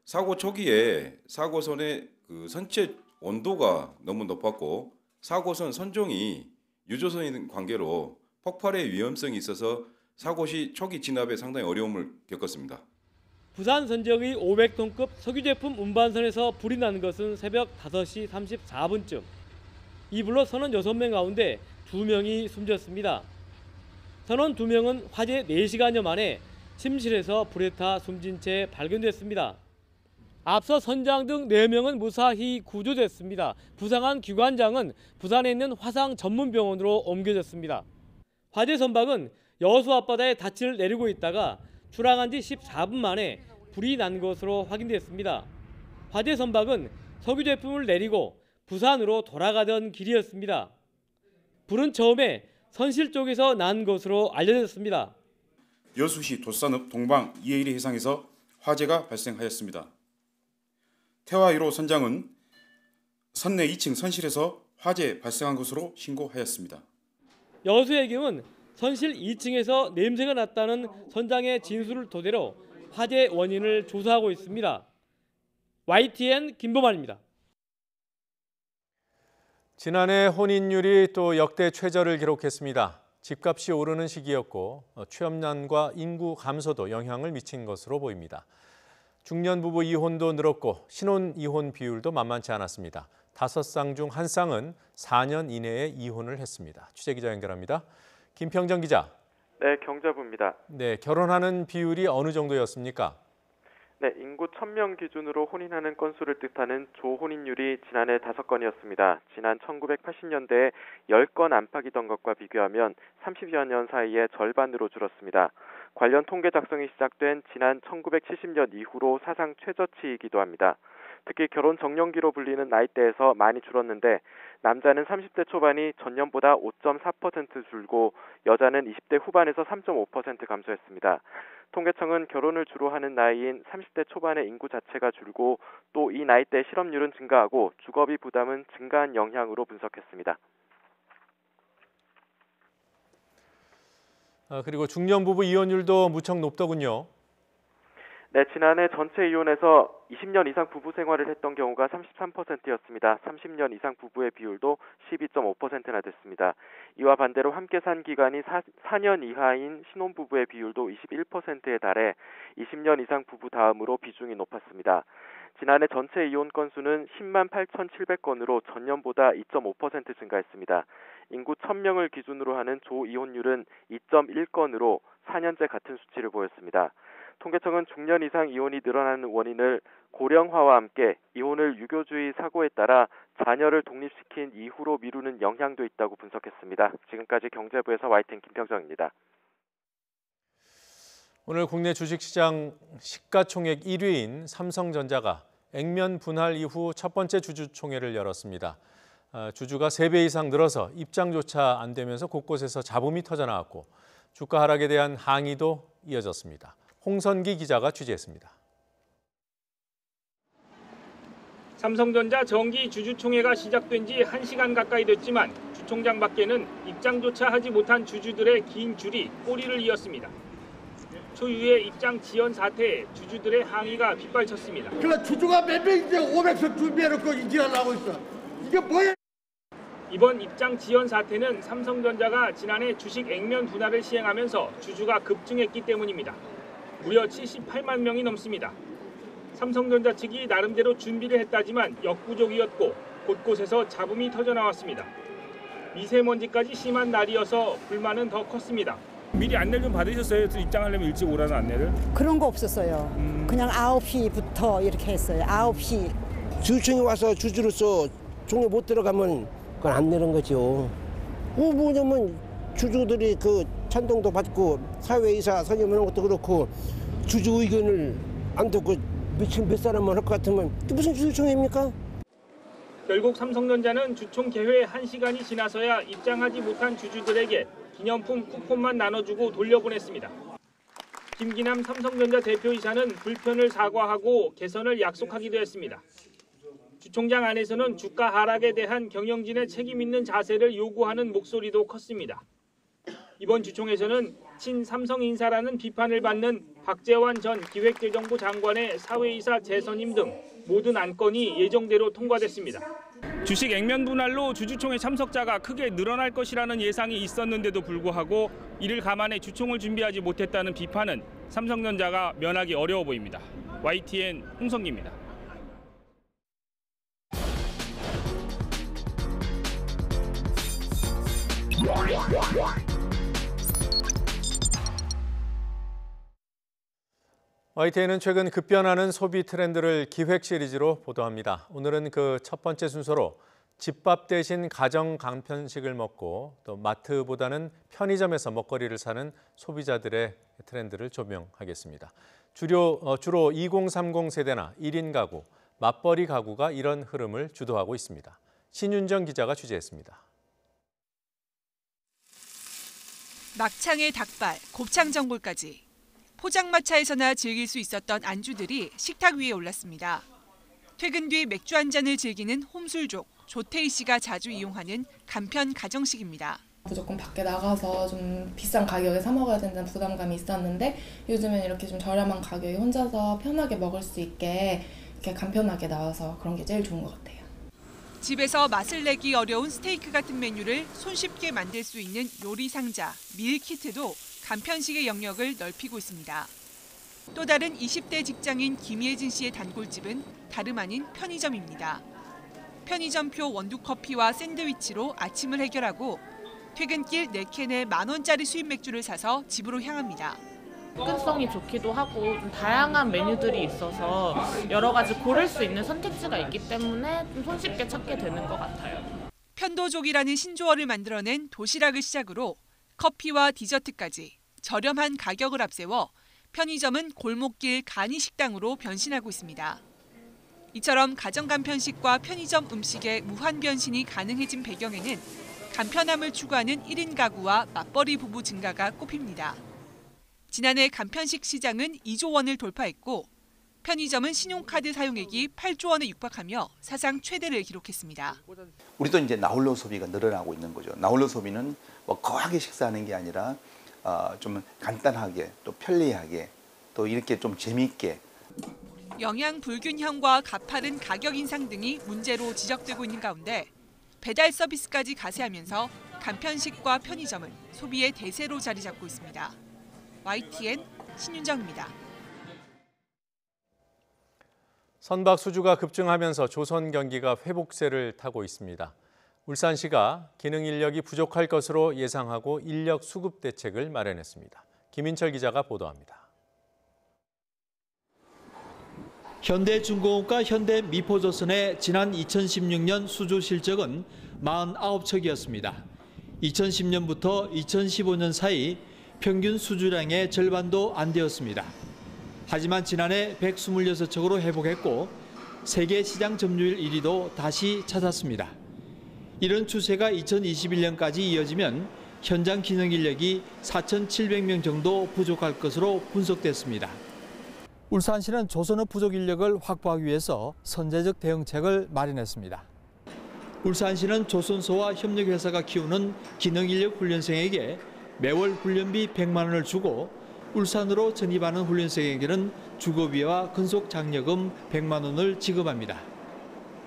사고 초기에 사고선의 선체 온도가 너무 높았고 사고선 선종이 유조선인 관계로 폭발의 위험성이 있어서 사고 시 초기 진압에 상당히 어려움을 겪었습니다. 부산 선정의 500톤급 석유 제품 운반선에서 불이 난 것은 새벽 5시 34분쯤. 이 불로 선원 6명 가운데 2명이 숨졌습니다. 선원 2명은 화재 4시간여 만에 침실에서 불에 타 숨진 채 발견됐습니다. 앞서 선장 등 4명은 무사히 구조됐습니다. 부상한 기관장은 부산에 있는 화상 전문병원으로 옮겨졌습니다. 화재 선박은 여수 앞바다에 닻을 내리고 있다가 출항한 지 14분 만에 불이 난 것으로 확인됐습니다. 화재 선박은 석유 제품을 내리고 부산으로 돌아가던 길이었습니다. 불은 처음에 선실 쪽에서 난 것으로 알려졌습니다. 여수시 도산읍 동방 2회1 해상에서 화재가 발생하였습니다. 태화 1호 선장은 선내 2층 선실에서 화재 발생한 것으로 신고하였습니다. 여수해경은 선실 2층에서 냄새가 났다는 선장의 진술을 토대로 화재 원인을 조사하고 있습니다. YTN 김보만입니다. 지난해 혼인율이 또 역대 최저를 기록했습니다. 집값이 오르는 시기였고 취업난과 인구 감소도 영향을 미친 것으로 보입니다. 중년 부부 이혼도 늘었고 신혼 이혼 비율도 만만치 않았습니다. 5쌍 중 1쌍은 4년 이내에 이혼을 했습니다. 취재기자 연결합니다. 김평정 기자. 네, 경제부입니다. 네, 결혼하는 비율이 어느 정도였습니까? 네, 인구 1000명 기준으로 혼인하는 건수를 뜻하는 조혼인율이 지난해 5건이었습니다. 지난 1980년대에 10건 안팎이던 것과 비교하면 30여 년 사이에 절반으로 줄었습니다. 관련 통계 작성이 시작된 지난 1970년 이후로 사상 최저치이기도 합니다. 특히 결혼 정년기로 불리는 나이대에서 많이 줄었는데 남자는 30대 초반이 전년보다 5.4% 줄고 여자는 20대 후반에서 3.5% 감소했습니다. 통계청은 결혼을 주로 하는 나이인 30대 초반의 인구 자체가 줄고 또 이 나이대 실업률은 증가하고 주거비 부담은 증가한 영향으로 분석했습니다. 그리고 중년 부부 이혼율도 무척 높더군요. 네, 지난해 전체 이혼에서 20년 이상 부부 생활을 했던 경우가 33%였습니다. 30년 이상 부부의 비율도 12.5%나 됐습니다. 이와 반대로 함께 산 기간이 4년 이하인 신혼부부의 비율도 21%에 달해 20년 이상 부부 다음으로 비중이 높았습니다. 지난해 전체 이혼 건수는 10만 8,700건으로 전년보다 2.5% 증가했습니다. 인구 1000명을 기준으로 하는 조이혼율은 2.1건으로 4년째 같은 수치를 보였습니다. 통계청은 중년 이상 이혼이 늘어나는 원인을 고령화와 함께 이혼을 유교주의 사고에 따라 자녀를 독립시킨 이후로 미루는 영향도 있다고 분석했습니다. 지금까지 경제부에서 YTN 김평정입니다. 오늘 국내 주식시장 시가총액 1위인 삼성전자가 액면 분할 이후 첫 번째 주주총회를 열었습니다. 주주가 3배 이상 늘어서 입장조차 안 되면서 곳곳에서 잡음이 터져나왔고 주가 하락에 대한 항의도 이어졌습니다. 홍선기 기자가 취재했습니다. 삼성전자 정기 주주총회가 시작된 지 1시간 가까이 됐지만 주총장 밖에는 입장조차 하지 못한 주주들의 긴 줄이 꼬리를 이었습니다. 초유의 입장 지연 사태에 주주들의 항의가 빗발쳤습니다. 그래 주주가 몇 명인데 500석 준비해놓고 인지하려고 있어. 이게 뭐야? 이번 입장 지연 사태는 삼성전자가 지난해 주식 액면 분할을 시행하면서 주주가 급증했기 때문입니다. 무려 78만 명이 넘습니다. 삼성전자 측이 나름대로 준비를 했다지만 역부족이었고 곳곳에서 잡음이 터져나왔습니다. 미세먼지까지 심한 날이어서 불만은 더 컸습니다. 미리 안내를 좀 받으셨어요? 입장하려면 일찍 오라는 안내를? 그런 거 없었어요. 그냥 9시부터 이렇게 했어요. 9시. 주주총회 와서 주주로서 총회 못 들어가면 그건 안 내는 거죠. 뭐냐면 주주들이 그 찬동도 받고 사회이사 선임하는 것도 그렇고 주주 의견을 안 듣고 미친 몇 사람만 할 것 같으면 이게 무슨 주주총회입니까? 결국 삼성전자는 주총 개회 1시간이 지나서야 입장하지 못한 주주들에게 기념품 쿠폰만 나눠주고 돌려보냈습니다. 김기남 삼성전자 대표이사는 불편을 사과하고 개선을 약속하기도 했습니다. 주총장 안에서는 주가 하락에 대한 경영진의 책임 있는 자세를 요구하는 목소리도 컸습니다. 이번 주총에서는 친삼성 인사라는 비판을 받는 박재환 전 기획재정부 장관의 사회이사 재선임 등 모든 안건이 예정대로 통과됐습니다. 주식 액면 분할로 주주총회 참석자가 크게 늘어날 것이라는 예상이 있었는데도 불구하고 이를 감안해 주총을 준비하지 못했다는 비판은 삼성전자가 면하기 어려워 보입니다. YTN 홍성기입니다. YTN은 최근 급변하는 소비 트렌드를 기획 시리즈로 보도합니다. 오늘은 그 첫 번째 순서로 집밥 대신 가정 간편식을 먹고 또 마트보다는 편의점에서 먹거리를 사는 소비자들의 트렌드를 조명하겠습니다. 주로 2030 세대나 1인 가구, 맞벌이 가구가 이런 흐름을 주도하고 있습니다. 신윤정 기자가 취재했습니다. 막창에 닭발, 곱창 전골까지. 포장마차에서나 즐길 수 있었던 안주들이 식탁 위에 올랐습니다. 퇴근 뒤 맥주 한 잔을 즐기는 홈술족, 조태희 씨가 자주 이용하는 간편 가정식입니다. 무조건 밖에 나가서 좀 비싼 가격에 사 먹어야 된다는 부담감이 있었는데 요즘엔 이렇게 좀 저렴한 가격에 혼자서 편하게 먹을 수 있게 이렇게 간편하게 나와서 그런 게 제일 좋은 것 같아요. 집에서 맛을 내기 어려운 스테이크 같은 메뉴를 손쉽게 만들 수 있는 요리 상자, 밀키트도 간편식의 영역을 넓히고 있습니다. 또 다른 20대 직장인 김예진 씨의 단골집은 다름 아닌 편의점입니다. 편의점표 원두커피와 샌드위치로 아침을 해결하고 퇴근길 4캔에 10,000원짜리 수입 맥주를 사서 집으로 향합니다. 접근성이 좋기도 하고 좀 다양한 메뉴들이 있어서 여러 가지 고를 수 있는 선택지가 있기 때문에 좀 손쉽게 찾게 되는 것 같아요. 편도족이라는 신조어를 만들어낸 도시락을 시작으로 커피와 디저트까지 저렴한 가격을 앞세워 편의점은 골목길 간이식당으로 변신하고 있습니다. 이처럼 가정 간편식과 편의점 음식의 무한 변신이 가능해진 배경에는 간편함을 추구하는 1인 가구와 맞벌이 부부 증가가 꼽힙니다. 지난해 간편식 시장은 2조 원을 돌파했고 편의점은 신용카드 사용액이 8조 원에 육박하며 사상 최대를 기록했습니다. 우리도 이제 나홀로 소비가 늘어나고 있는 거죠. 나홀로 소비는 뭐 거하게 식사하는 게 아니라 좀 간단하게 또 편리하게 또 이렇게 좀 재미있게. 영양 불균형과 가파른 가격 인상 등이 문제로 지적되고 있는 가운데 배달 서비스까지 가세하면서 간편식과 편의점은 소비의 대세로 자리 잡고 있습니다. YTN 신윤정입니다. 선박 수주가 급증하면서 조선 경기가 회복세를 타고 있습니다. 울산시가 기능 인력이 부족할 것으로 예상하고 인력 수급 대책을 마련했습니다. 김인철 기자가 보도합니다. 현대중공업과 현대미포조선의 지난 2016년 수주 실적은 49척이었습니다. 2010년부터 2015년 사이 평균 수주량의 절반도 안 되었습니다. 하지만 지난해 126척으로 회복했고 세계 시장 점유율 1위도 다시 찾았습니다. 이런 추세가 2021년까지 이어지면 현장 기능 인력이 4,700명 정도 부족할 것으로 분석됐습니다. 울산시는 조선업 부족 인력을 확보하기 위해서 선제적 대응책을 마련했습니다. 울산시는 조선소와 협력회사가 키우는 기능 인력 훈련생에게 매월 훈련비 100만 원을 주고 울산으로 전입하는 훈련생에게는 주거비와 근속 장려금 100만 원을 지급합니다.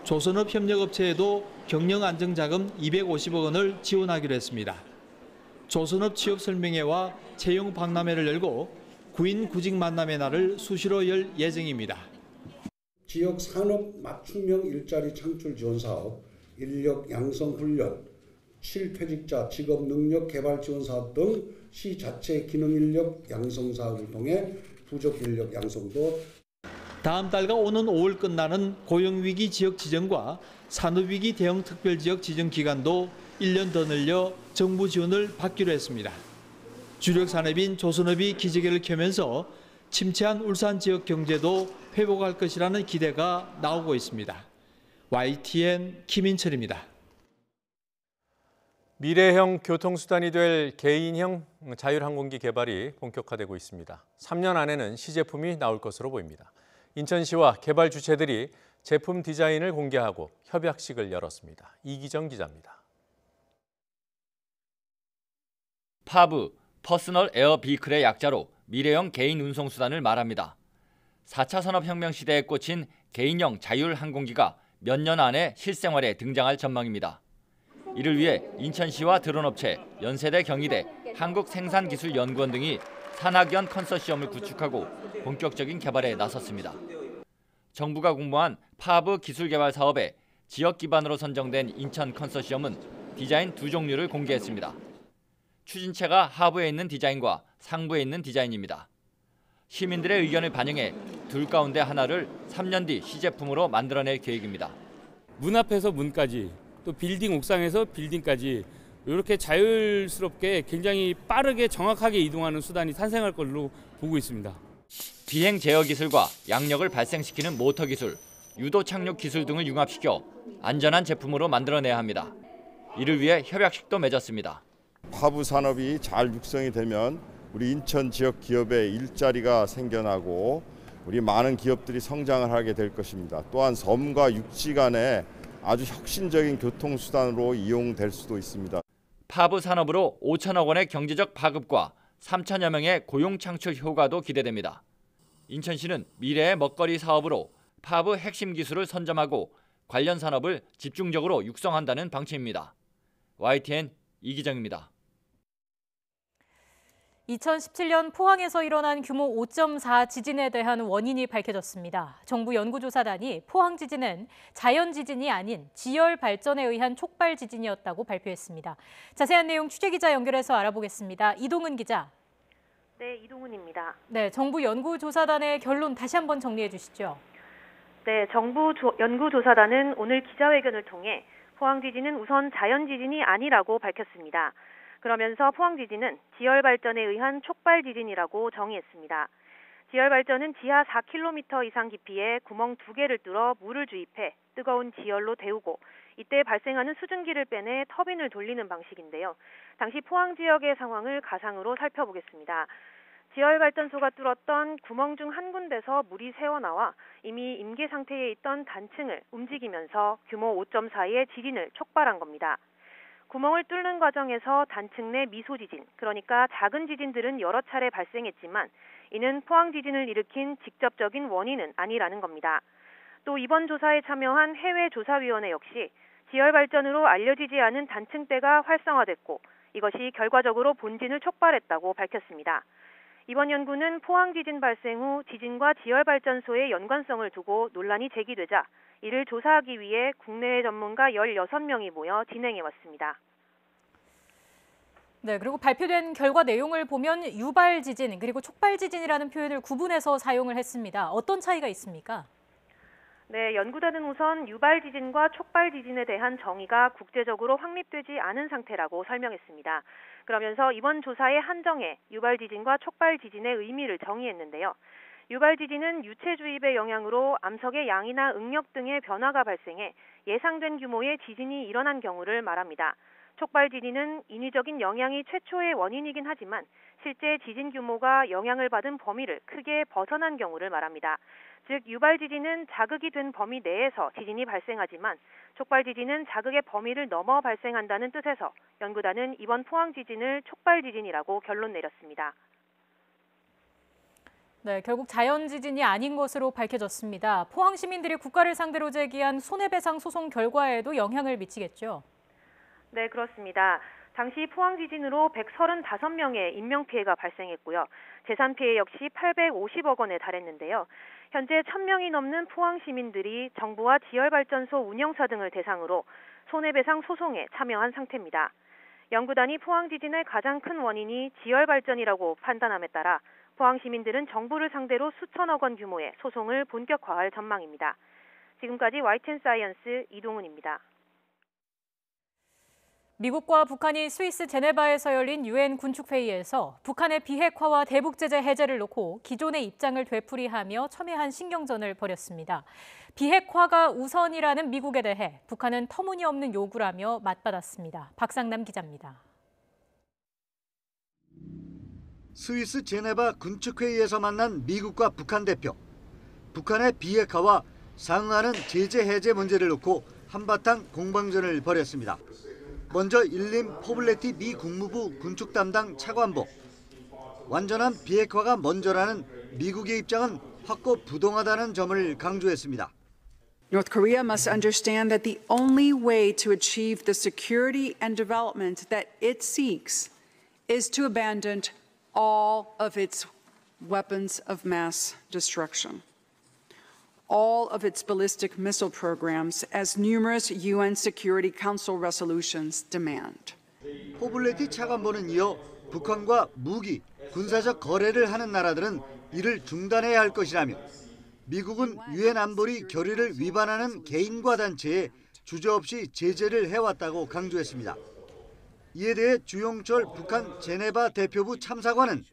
조선업 협력업체에도 경영 안정자금 250억 원을 지원하기로 했습니다. 조선업 취업 설명회와 채용 박람회를 열고 구인 구직 만남의 날을 수시로 열 예정입니다. 지역 산업 맞춤형 일자리 창출 지원 사업, 인력 양성 훈련, 실퇴직자 직업 능력 개발 지원 사업 등 시 자체 기능 인력 양성 사업을 통해 부족 인력 양성도. 다음 달과 오는 5월 끝나는 고용위기 지역 지정과 산업위기 대응 특별지역 지정 기간도 1년 더 늘려 정부 지원을 받기로 했습니다. 주력 산업인 조선업이 기지개를 켜면서 침체한 울산 지역 경제도 회복할 것이라는 기대가 나오고 있습니다. YTN 김인철입니다. 미래형 교통수단이 될 개인형 자율항공기 개발이 본격화되고 있습니다. 3년 안에는 시제품이 나올 것으로 보입니다. 인천시와 개발 주체들이 제품 디자인을 공개하고 협약식을 열었습니다. 이기정 기자입니다. 파브, 퍼스널 에어 비클의 약자로 미래형 개인 운송수단을 말합니다. 4차 산업혁명 시대에 꽂힌 개인형 자율항공기가 몇 년 안에 실생활에 등장할 전망입니다. 이를 위해 인천시와 드론업체, 연세대 경희대, 한국생산기술연구원 등이 산학연 컨소시엄을 구축하고 본격적인 개발에 나섰습니다. 정부가 공모한 파브 기술개발 사업에 지역 기반으로 선정된 인천 컨소시엄은 디자인 2종류를 공개했습니다. 추진체가 하부에 있는 디자인과 상부에 있는 디자인입니다. 시민들의 의견을 반영해 둘 가운데 하나를 3년 뒤 시제품으로 만들어낼 계획입니다. 문 앞에서 문까지 또 빌딩 옥상에서 빌딩까지 이렇게 자율스럽게 굉장히 빠르게 정확하게 이동하는 수단이 탄생할 걸로 보고 있습니다. 비행 제어 기술과 양력을 발생시키는 모터 기술, 유도 착륙 기술 등을 융합시켜 안전한 제품으로 만들어내야 합니다. 이를 위해 협약식도 맺었습니다. 파브 산업이 잘 육성이 되면 우리 인천 지역 기업의 일자리가 생겨나고 우리 많은 기업들이 성장을 하게 될 것입니다. 또한 섬과 육지 간에 아주 혁신적인 교통수단으로 이용될 수도 있습니다. 파브 산업으로 5천억 원의 경제적 파급과 3천여 명의 고용 창출 효과도 기대됩니다. 인천시는 미래의 먹거리 사업으로 파브 핵심 기술을 선점하고 관련 산업을 집중적으로 육성한다는 방침입니다. YTN 이기정입니다. 2017년 포항에서 일어난 규모 5.4 지진에 대한 원인이 밝혀졌습니다. 정부 연구조사단이 포항 지진은 자연 지진이 아닌 지열 발전에 의한 촉발 지진이었다고 발표했습니다. 자세한 내용 취재기자 연결해서 알아보겠습니다. 이동은 기자. 네, 이동은입니다. 네, 정부 연구조사단의 결론 다시 한번 정리해 주시죠. 네, 정부 연구조사단은 오늘 기자회견을 통해 포항 지진은 우선 자연 지진이 아니라고 밝혔습니다. 그러면서 포항 지진은 지열 발전에 의한 촉발 지진이라고 정의했습니다. 지열 발전은 지하 4km 이상 깊이에 구멍 2개를 뚫어 물을 주입해 뜨거운 지열로 데우고 이때 발생하는 수증기를 빼내 터빈을 돌리는 방식인데요. 당시 포항 지역의 상황을 가상으로 살펴보겠습니다. 지열 발전소가 뚫었던 구멍 중 한 군데서 물이 새어나와 이미 임계 상태에 있던 단층을 움직이면서 규모 5.4의 지진을 촉발한 겁니다. 구멍을 뚫는 과정에서 단층 내 미소 지진, 그러니까 작은 지진들은 여러 차례 발생했지만 이는 포항 지진을 일으킨 직접적인 원인은 아니라는 겁니다. 또 이번 조사에 참여한 해외 조사위원회 역시 지열 발전으로 알려지지 않은 단층대가 활성화됐고 이것이 결과적으로 본진을 촉발했다고 밝혔습니다. 이번 연구는 포항 지진 발생 후 지진과 지열 발전소의 연관성을 두고 논란이 제기되자 이를 조사하기 위해 국내외 전문가 16명이 모여 진행해 왔습니다. 네, 그리고 발표된 결과 내용을 보면 유발 지진 그리고 촉발 지진이라는 표현을 구분해서 사용을 했습니다. 어떤 차이가 있습니까? 네, 연구단은 우선 유발 지진과 촉발 지진에 대한 정의가 국제적으로 확립되지 않은 상태라고 설명했습니다. 그러면서 이번 조사에 한정해 유발 지진과 촉발 지진의 의미를 정의했는데요. 유발 지진은 유체 주입의 영향으로 암석의 양이나 응력 등의 변화가 발생해 예상된 규모의 지진이 일어난 경우를 말합니다. 촉발 지진은 인위적인 영향이 최초의 원인이긴 하지만 실제 지진 규모가 영향을 받은 범위를 크게 벗어난 경우를 말합니다. 즉 유발 지진은 자극이 된 범위 내에서 지진이 발생하지만 촉발 지진은 자극의 범위를 넘어 발생한다는 뜻에서 연구단은 이번 포항 지진을 촉발 지진이라고 결론 내렸습니다. 네, 결국 자연 지진이 아닌 것으로 밝혀졌습니다. 포항 시민들이 국가를 상대로 제기한 손해배상 소송 결과에도 영향을 미치겠죠? 네, 그렇습니다. 당시 포항 지진으로 135명의 인명피해가 발생했고요. 재산피해 역시 850억 원에 달했는데요. 현재 1000명이 넘는 포항 시민들이 정부와 지열발전소 운영사 등을 대상으로 손해배상 소송에 참여한 상태입니다. 연구단이 포항 지진의 가장 큰 원인이 지열발전이라고 판단함에 따라 포항 시민들은 정부를 상대로 수천억 원 규모의 소송을 본격화할 전망입니다. 지금까지 YTN 사이언스 이동훈입니다. 미국과 북한이 스위스 제네바에서 열린 유엔 군축회의에서 북한의 비핵화와 대북제재 해제를 놓고 기존의 입장을 되풀이하며 첨예한 신경전을 벌였습니다. 비핵화가 우선이라는 미국에 대해 북한은 터무니없는 요구라며 맞받았습니다. 박상남 기자입니다. 스위스 제네바 군축회의에서 만난 미국과 북한 대표. 북한의 비핵화와 상응하는 제재 해제 문제를 놓고 한바탕 공방전을 벌였습니다. 먼저 일림 포블레티 미 국무부 군축 담당 차관보. 완전한 비핵화가 먼저라는 미국의 입장은 확고부동하다는 점을 강조했습니다. North Korea must understand that the only way to achieve the security and development that it seeks is to abandon all of its weapons of mass destruction, all of its ballistic missile programs, as numerous UN Security Council resolutions demand. 포블레티 차관보는 이어 북한과 무기, 군사적 거래를 하는 나라들은 이를 중단해야 할 것이라며 미국은 유엔 안보리 결의를 위반하는 개인과 단체에 주저없이 제재를 해왔다고 강조했습니다. 이에 대해 주용철 북한 제네바 대표부 참사관은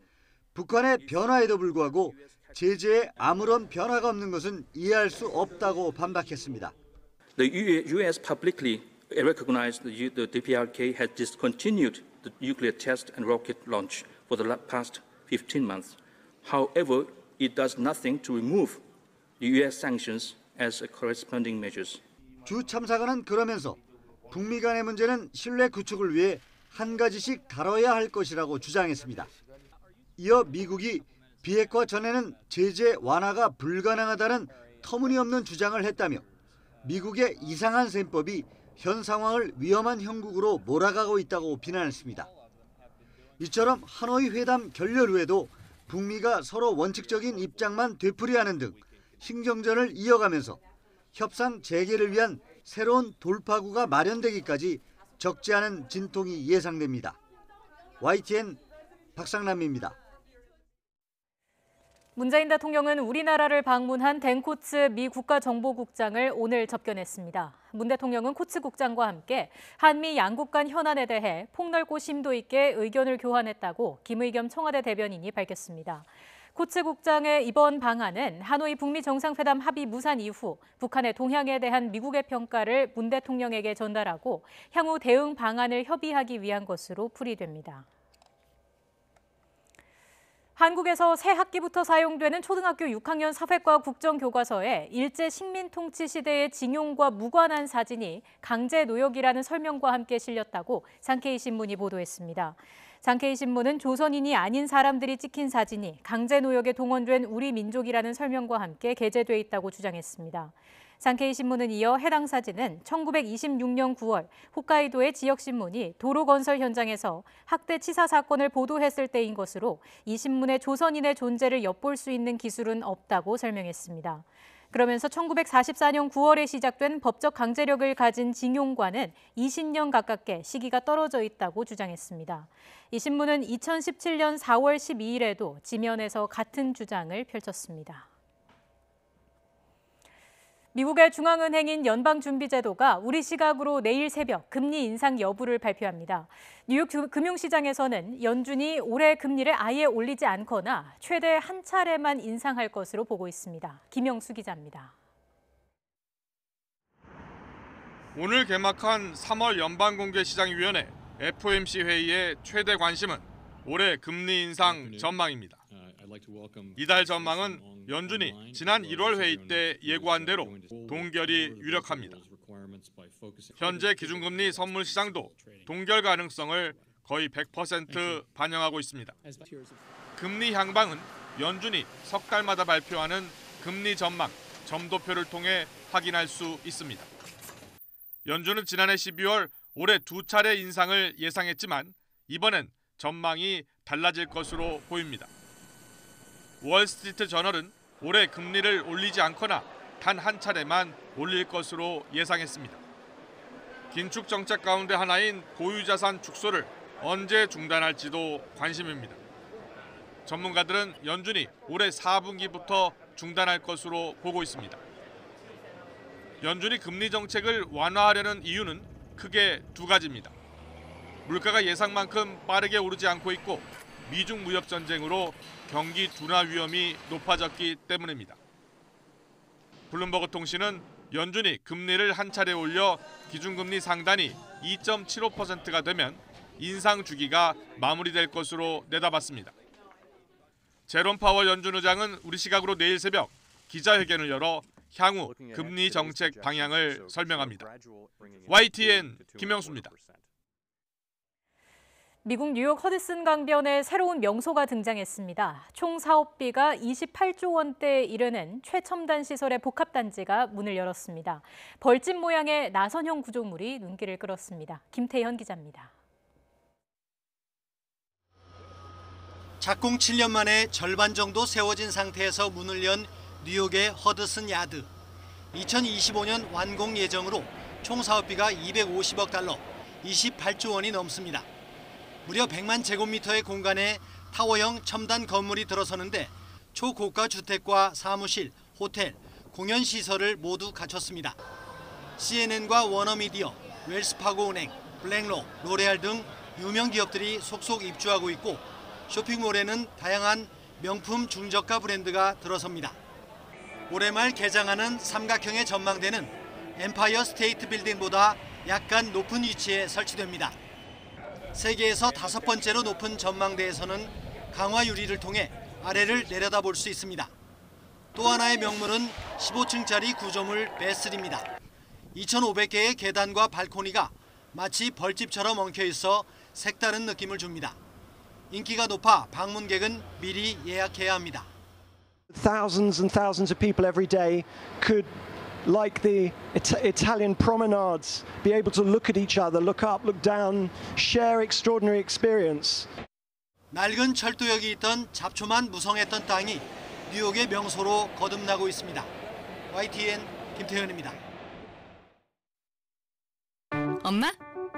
북한의 변화에도 불구하고 제재에 아무런 변화가 없는 것은 이해할 수 없다고 반박했습니다. The U.S. publicly recognized the DPRK has discontinued the nuclear test and rocket launch for the past 15 months. However, it does nothing to remove the U.S. sanctions as corresponding measures. 주 참사관은 그러면서 북미 간의 문제는 신뢰 구축을 위해 한 가지씩 다뤄야 할 것이라고 주장했습니다. 이어 미국이 비핵화 전에는 제재 완화가 불가능하다는 터무니없는 주장을 했다며 미국의 이상한 셈법이 현 상황을 위험한 형국으로 몰아가고 있다고 비난했습니다. 이처럼 하노이 회담 결렬 후에도 북미가 서로 원칙적인 입장만 되풀이하는 등 신경전을 이어가면서 협상 재개를 위한 새로운 돌파구가 마련되기까지 적지 않은 진통이 예상됩니다. YTN 박상남입니다. 문재인 대통령은 우리나라를 방문한 댄 코츠 미 국가정보국장을 오늘 접견했습니다. 문 대통령은 코츠 국장과 함께 한미 양국 간 현안에 대해 폭넓고 심도 있게 의견을 교환했다고 김의겸 청와대 대변인이 밝혔습니다. 코츠 국장의 이번 방한은 하노이 북미 정상회담 합의 무산 이후 북한의 동향에 대한 미국의 평가를 문 대통령에게 전달하고 향후 대응 방안을 협의하기 위한 것으로 풀이됩니다. 한국에서 새 학기부터 사용되는 초등학교 6학년 사회과 국정교과서에 일제 식민통치 시대의 징용과 무관한 사진이 강제 노역이라는 설명과 함께 실렸다고 상케이 신문이 보도했습니다. 상케이 신문은 조선인이 아닌 사람들이 찍힌 사진이 강제 노역에 동원된 우리 민족이라는 설명과 함께 게재돼 있다고 주장했습니다. 상케이 신문은 이어 해당 사진은 1926년 9월 홋카이도의 지역신문이 도로 건설 현장에서 학대 치사 사건을 보도했을 때인 것으로 이 신문의 조선인의 존재를 엿볼 수 있는 기술은 없다고 설명했습니다. 그러면서 1944년 9월에 시작된 법적 강제력을 가진 징용과는 20년 가깝게 시기가 떨어져 있다고 주장했습니다. 이 신문은 2017년 4월 12일에도 지면에서 같은 주장을 펼쳤습니다. 미국의 중앙은행인 연방준비제도가 우리 시각으로 내일 새벽 금리 인상 여부를 발표합니다. 뉴욕 금융시장에서는 연준이 올해 금리를 아예 올리지 않거나 최대 한 차례만 인상할 것으로 보고 있습니다. 김영수 기자입니다. 오늘 개막한 3월 연방공개시장위원회 FOMC 회의의 최대 관심은 올해 금리 인상 전망입니다. 이달 전망은 연준이 지난 1월 회의 때 예고한 대로 동결이 유력합니다. 현재 기준금리 선물 시장도 동결 가능성을 거의 100% 반영하고 있습니다. 금리 향방은 연준이 석 달마다 발표하는 금리 전망, 점도표를 통해 확인할 수 있습니다. 연준은 지난해 12월 올해 2차례 인상을 예상했지만 이번엔 전망이 달라질 것으로 보입니다. 월스트리트 저널은 올해 금리를 올리지 않거나 단 한 차례만 올릴 것으로 예상했습니다. 긴축 정책 가운데 하나인 고유자산 축소를 언제 중단할지도 관심입니다. 전문가들은 연준이 올해 4분기부터 중단할 것으로 보고 있습니다. 연준이 금리 정책을 완화하려는 이유는 크게 두 가지입니다. 물가가 예상만큼 빠르게 오르지 않고 있고 미중 무역 전쟁으로 경기 둔화 위험이 높아졌기 때문입니다. 블룸버그 통신은 연준이 금리를 한 차례 올려 기준금리 상단이 2.75%가 되면 인상 주기가 마무리될 것으로 내다봤습니다. 제롬 파월 연준 의장은 우리 시각으로 내일 새벽 기자회견을 열어 향후 금리 정책 방향을 설명합니다. YTN 김영수입니다. 미국 뉴욕 허드슨 강변에 새로운 명소가 등장했습니다. 총 사업비가 28조 원대에 이르는 최첨단 시설의 복합단지가 문을 열었습니다. 벌집 모양의 나선형 구조물이 눈길을 끌었습니다. 김태현 기자입니다. 착공 7년 만에 절반 정도 세워진 상태에서 문을 연 뉴욕의 허드슨 야드. 2025년 완공 예정으로 총 사업비가 250억 달러, 28조 원이 넘습니다. 무려 100만 제곱미터의 공간에 타워형 첨단 건물이 들어서는데 초고가 주택과 사무실, 호텔, 공연시설을 모두 갖췄습니다. CNN과 워너미디어, 웰스파고은행, 블랙록, 로레알 등 유명 기업들이 속속 입주하고 있고 쇼핑몰에는 다양한 명품 중저가 브랜드가 들어섭니다. 올해 말 개장하는 삼각형의 전망대는 엠파이어 스테이트 빌딩보다 약간 높은 위치에 설치됩니다. 세계에서 5번째로 높은 전망대에서는 강화 유리를 통해 아래를 내려다볼 수 있습니다. 또 하나의 명물은 15층짜리 구조물 베슬입니다. 2,500개의 계단과 발코니가 마치 벌집처럼 엉켜 있어 색다른 느낌을 줍니다. 인기가 높아 방문객은 미리 예약해야 합니다. Thousands and thousands of people every day could, like the Italian promenades, be able to look at each other, look up, look down, share extraordinary experience. 낡은 철도역이 있던 잡초만 무성했던 땅이 뉴욕의 명소로 거듭나고 있습니다. YTN 김태현입니다. 엄마,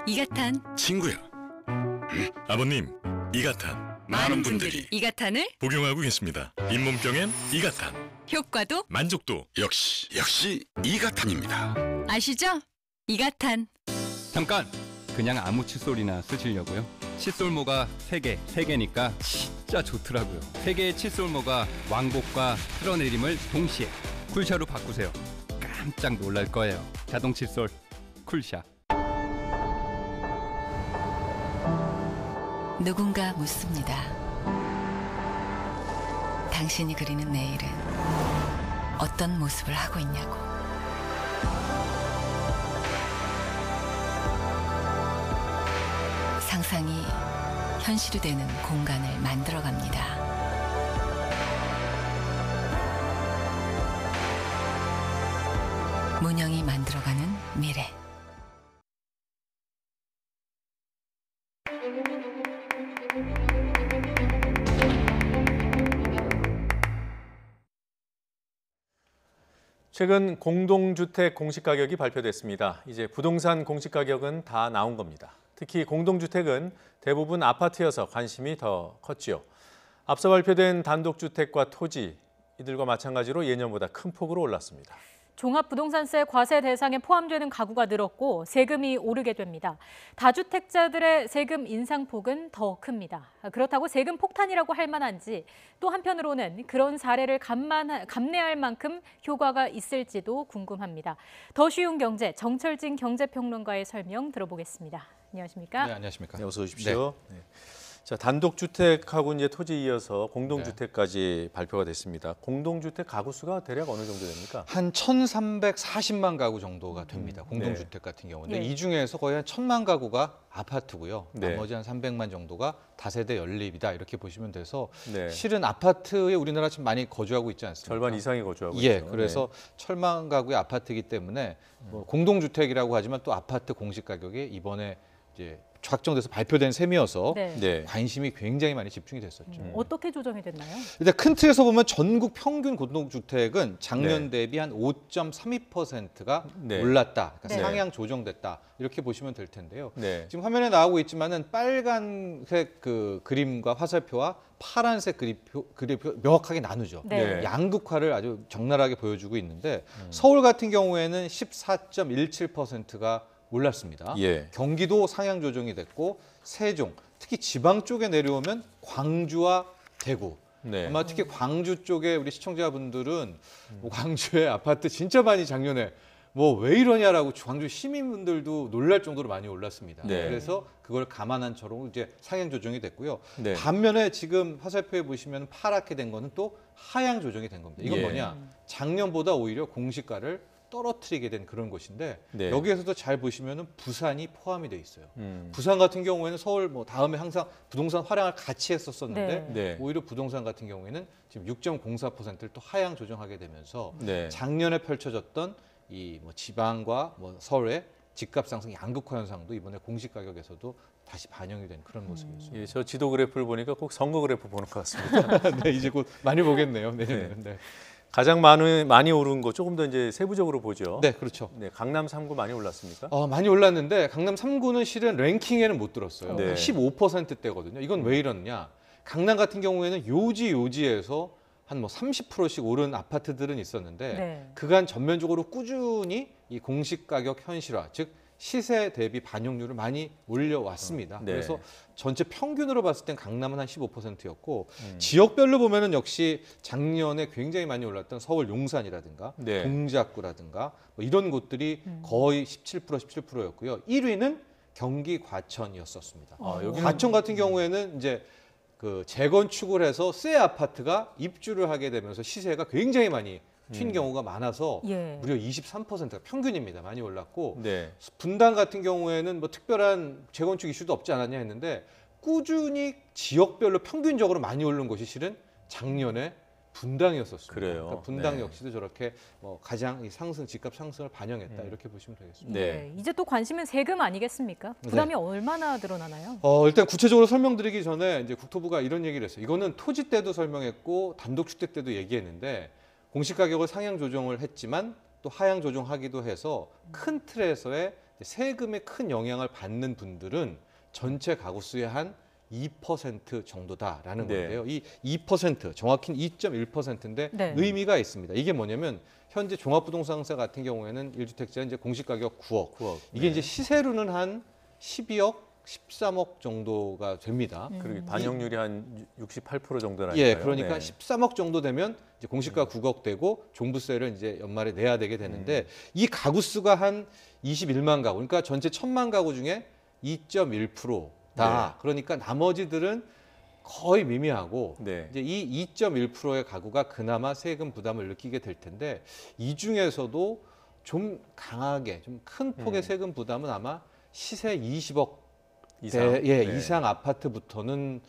이가탄. 친구야. 아버님, 이가탄. 많은 분들이 이가탄을 복용하고 계십니다. 잇몸병엔 이가탄. 효과도 만족도 역시 이가탄입니다. 아시죠? 이가탄. 잠깐! 그냥 아무 칫솔이나 쓰시려고요? 칫솔모가 3개니까 진짜 좋더라고요. 3개의 칫솔모가 왕복과 틀어내림을 동시에 쿨샤로 바꾸세요. 깜짝 놀랄 거예요. 자동 칫솔 쿨샤. 누군가 묻습니다. 당신이 그리는 내일은 어떤 모습을 하고 있냐고. 상상이 현실이 되는 공간을 만들어갑니다. 문영이 만들어가는 미래. 최근 공동주택 공시가격이 발표됐습니다. 이제 부동산 공시가격은 다 나온 겁니다. 특히 공동주택은 대부분 아파트여서 관심이 더 컸지요. 앞서 발표된 단독주택과 토지, 이들과 마찬가지로 예년보다 큰 폭으로 올랐습니다. 종합부동산세 과세 대상에 포함되는 가구가 늘었고 세금이 오르게 됩니다. 다주택자들의 세금 인상폭은 더 큽니다. 그렇다고 세금 폭탄이라고 할 만한지, 또 한편으로는 그런 사례를 감내할 만큼 효과가 있을지도 궁금합니다. 더 쉬운 경제, 정철진 경제평론가의 설명 들어보겠습니다. 안녕하십니까? 네, 안녕하십니까? 네, 어서 오십시오. 네. 자, 단독주택하고 이제 토지 이어서 공동주택까지 발표가 됐습니다. 공동주택 가구 수가 대략 어느 정도 됩니까? 한 1,340만 가구 정도가 됩니다. 공동주택 같은 경우는. 이 중에서 거의 한 1,000만 가구가 아파트고요. 나머지 한 300만 정도가 다세대 연립이다, 이렇게 보시면 돼서 실은 아파트에 우리나라 지금 많이 거주하고 있지 않습니까? 절반 이상이 거주하고 있죠. 있죠. 그래서 1,000만 가구의 아파트이기 때문에 뭐 공동주택이라고 하지만 또 아파트 공시가격이 이번에 이제 확정돼서 발표된 셈이어서 관심이 굉장히 많이 집중이 됐었죠. 어떻게 조정이 됐나요? 일단 큰 틀에서 보면 전국 평균 공동주택은 작년 대비 한 5.32%가 올랐다, 그러니까 상향 조정됐다, 이렇게 보시면 될 텐데요. 지금 화면에 나오고 있지만은 빨간색 그 그림과 화살표와 파란색 그림표 명확하게 나누죠. 양극화를 아주 적나라하게 보여주고 있는데 서울 같은 경우에는 14.17%가 올랐습니다. 경기도 상향 조정이 됐고 세종, 특히 지방 쪽에 내려오면 광주와 대구. 아마 특히 광주 쪽에 우리 시청자분들은 뭐 광주의 아파트 진짜 많이 작년에 뭐 왜 이러냐라고 광주 시민분들도 놀랄 정도로 많이 올랐습니다. 그래서 그걸 감안한 처럼 이제 상향 조정이 됐고요. 반면에 지금 화살표에 보시면 파랗게 된 거는 또 하향 조정이 된 겁니다. 이건 뭐냐? 작년보다 오히려 공시가를 떨어뜨리게 된 그런 곳인데 여기에서도 잘 보시면은 부산이 포함이 돼 있어요. 부산 같은 경우에는 서울 뭐 다음에 항상 부동산 활용을 같이 했었었는데 오히려 부동산 같은 경우에는 지금 6.04%를 또 하향 조정하게 되면서 작년에 펼쳐졌던 이 뭐 지방과 뭐 서울의 집값 상승 양극화 현상도 이번에 공시 가격에서도 다시 반영이 된 그런 모습이었습니다. 예, 저 지도 그래프를 보니까 꼭 선거 그래프 보는 것 같습니다. 네, 이제 곧 많이 보겠네요. 내년에는. 가장 많이 오른 거 조금 더 이제 세부적으로 보죠. 네, 그렇죠. 강남 3구 많이 올랐습니까? 많이 올랐는데 강남 3구는 실은 랭킹에는 못 들었어요. 15%대거든요. 이건 왜 이러느냐? 강남 같은 경우에는 요지에서 한 뭐 30%씩 오른 아파트들은 있었는데 그간 전면적으로 꾸준히 이 공시 가격 현실화, 즉 시세 대비 반영률을 많이 올려왔습니다. 그래서 전체 평균으로 봤을 땐 강남은 한 15%였고 지역별로 보면은 역시 작년에 굉장히 많이 올랐던 서울 용산이라든가 동작구라든가 뭐 이런 곳들이 거의 17%였고요. 1위는 경기 과천이었었습니다. 과천 같은 경우에는 이제 그 재건축을 해서 새 아파트가 입주를 하게 되면서 시세가 굉장히 많이 튄 경우가 많아서 예. 무려 23%가 평균입니다. 많이 올랐고 네. 분당 같은 경우에는 뭐 특별한 재건축 이슈도 없지 않았냐 했는데 꾸준히 지역별로 평균적으로 많이 오른 것이 실은 작년에 분당이었었습니다. 그래요. 그러니까 분당 네. 역시도 저렇게 뭐 가장 이 상승, 집값 상승을 반영했다 이렇게 보시면 되겠습니다. 네. 이제 또 관심은 세금 아니겠습니까? 부담이 얼마나 늘어나나요? 일단 구체적으로 설명드리기 전에 이제 국토부가 이런 얘기를 했어요. 이거는 토지 때도 설명했고 단독주택 때도 얘기했는데 공시가격을 상향 조정을 했지만 또 하향 조정하기도 해서 큰 틀에서의 세금에 큰 영향을 받는 분들은 전체 가구 수의 한 2% 정도다라는 네. 건데요. 이 2% 정확히는 2.1%인데 네. 의미가 있습니다. 이게 뭐냐면 현재 종합부동산세 같은 경우에는 1주택자 이제 공시가격 9억. 이게 네. 이제 시세로는 한 12억, 13억 정도가 됩니다. 그리고 반영률이 한 68% 정도라니까요. 예, 그러니까 네. 13억 정도 되면 이제 공시가 9억 되고 종부세를 이제 연말에 내야 되게 되는데 이 가구 수가 한 21만 가구. 그러니까 전체 1,000만 가구 중에 2.1%다. 네. 그러니까 나머지들은 거의 미미하고 네. 이제 이 2.1%의 가구가 그나마 세금 부담을 느끼게 될 텐데 이 중에서도 좀 강하게 좀 큰 폭의 세금 부담은 아마 시세 20억 이상, 이상 아파트부터는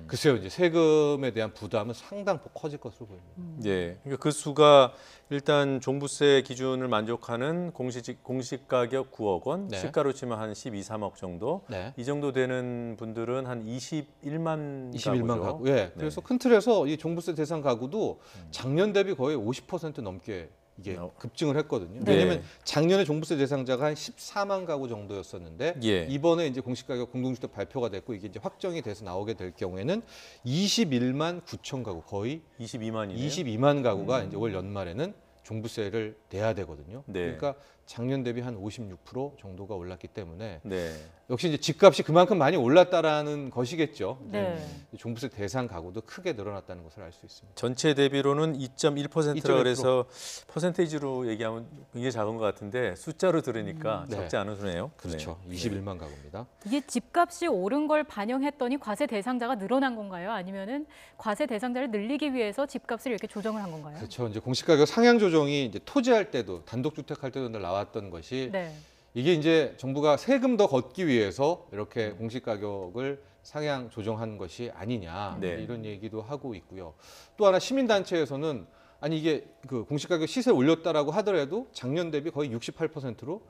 글쎄요 이제 세금에 대한 부담은 상당폭 커질 것으로 보입니다. 예, 그러니까 그 수가 일단 종부세 기준을 만족하는 공시가격 9억 원, 네. 시가로 치면 한 12, 3억 정도. 네. 이 정도 되는 분들은 한 21만 21만 가구죠. 가구. 예. 그래서 큰 틀에서 이 종부세 대상 가구도 작년 대비 거의 50% 넘게 이게 급증을 했거든요. 네. 왜냐하면 작년에 종부세 대상자가 한 14만 가구 정도였었는데 예. 이번에 이제 공시가격 공동주택 발표가 됐고 이게 이제 확정이 돼서 나오게 될 경우에는 21만 9천 가구 거의 22만 가구가 이제 올 연말에는 종부세를 내야 되거든요. 네. 그러니까 작년 대비 한 56% 정도가 올랐기 때문에 네. 역시 이제 집값이 그만큼 많이 올랐다라는 것이겠죠. 네. 종부세 대상 가구도 크게 늘어났다는 것을 알 수 있습니다. 전체 대비로는 2.1%라 2.1%. 그래서 퍼센테이지로 얘기하면 굉장히 작은 것 같은데 숫자로 들으니까 네. 적지 않은 수네요. 그렇죠. 네. 21만 가구입니다. 이게 집값이 오른 걸 반영했더니 과세 대상자가 늘어난 건가요? 아니면은 과세 대상자를 늘리기 위해서 집값을 이렇게 조정을 한 건가요? 그렇죠. 이제 공시가격 상향 조정이 이제 토지할 때도 단독주택 할 때도 나왔던 것이 네. 이게 이제 정부가 세금 더 걷기 위해서 이렇게 공시가격을 상향 조정한 것이 아니냐 네. 이런 얘기도 하고 있고요. 또 하나 시민단체에서는 아니 이게 그 공시가격 시세 올렸다라고 하더라도 작년 대비 거의 68%로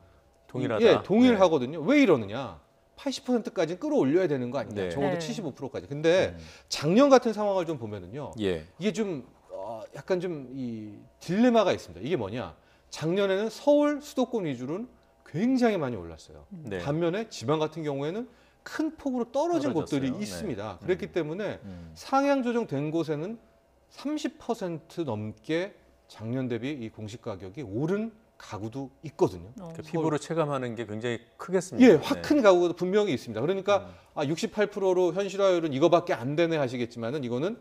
동일하다. 예, 동일하거든요. 왜 이러느냐? 80%까지 끌어올려야 되는 거 아니냐? 네. 적어도 네. 75%까지. 근데 작년 같은 상황을 좀 보면은요. 예. 이게 좀 약간 좀 이 딜레마가 있습니다. 이게 뭐냐? 작년에는 서울 수도권 위주로는 굉장히 많이 올랐어요. 네. 반면에 지방 같은 경우에는 큰 폭으로 떨어진 떨어졌어요. 곳들이 네. 있습니다. 그렇기 때문에 상향 조정된 곳에는 30% 넘게 작년 대비 이 공시 가격이 오른 가구도 있거든요. 그러니까 피부로 체감하는 게 굉장히 크겠습니다. 예, 확 큰 가구가 분명히 있습니다. 그러니까 68%로 현실화율은 이거밖에 안 되네 하시겠지만은 이거는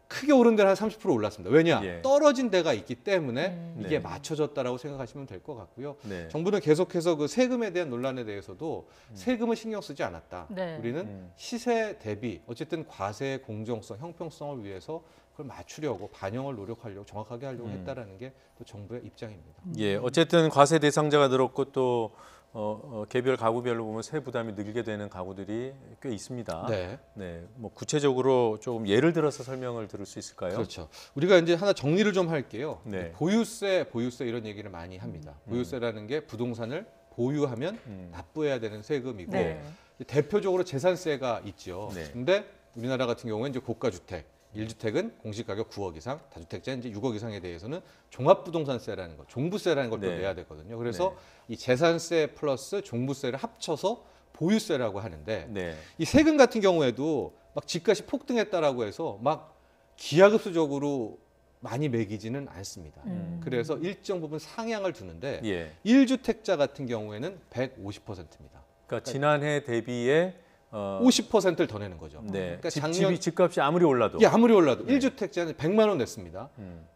크게 오른 데는 한 30% 올랐습니다. 왜냐? 예. 떨어진 데가 있기 때문에 이게 네. 맞춰졌다라고 생각하시면 될 것 같고요. 네. 정부는 계속해서 그 세금에 대한 논란에 대해서도 세금을 신경 쓰지 않았다. 네. 우리는 시세 대비 어쨌든 과세의 공정성, 형평성을 위해서 그걸 맞추려고 반영을 노력하려고 정확하게 하려고 했다라는 게 또 정부의 입장입니다. 예, 어쨌든 과세 대상자가 늘었고 또 개별 가구별로 보면 세 부담이 늘게 되는 가구들이 꽤 있습니다. 네. 네, 뭐 구체적으로 조금 예를 들어서 설명을 들을 수 있을까요? 그렇죠. 우리가 이제 하나 정리를 좀 할게요. 네. 보유세 이런 얘기를 많이 합니다. 보유세라는 게 부동산을 보유하면 납부해야 되는 세금이고 네. 대표적으로 재산세가 있죠. 네. 근데 우리나라 같은 경우는 이제 고가주택 1주택은 공시가격 9억 이상, 다주택자는 이제 6억 이상에 대해서는 종합부동산세라는 거, 종부세라는 걸 또 네. 내야 되거든요. 그래서 이 재산세 플러스 종부세를 합쳐서 보유세라고 하는데 네. 이 세금 같은 경우에도 막 집값이 폭등했다라고 해서 막 기하급수적으로 많이 매기지는 않습니다. 그래서 일정 부분 상향을 두는데 예. 1주택자 같은 경우에는 150%입니다. 그러니까 지난해 대비에 50%를 더 내는 거죠. 네. 그러니까 집값이 아무리 올라도. 예, 아무리 올라도 1주택자는 100만 원 냈습니다.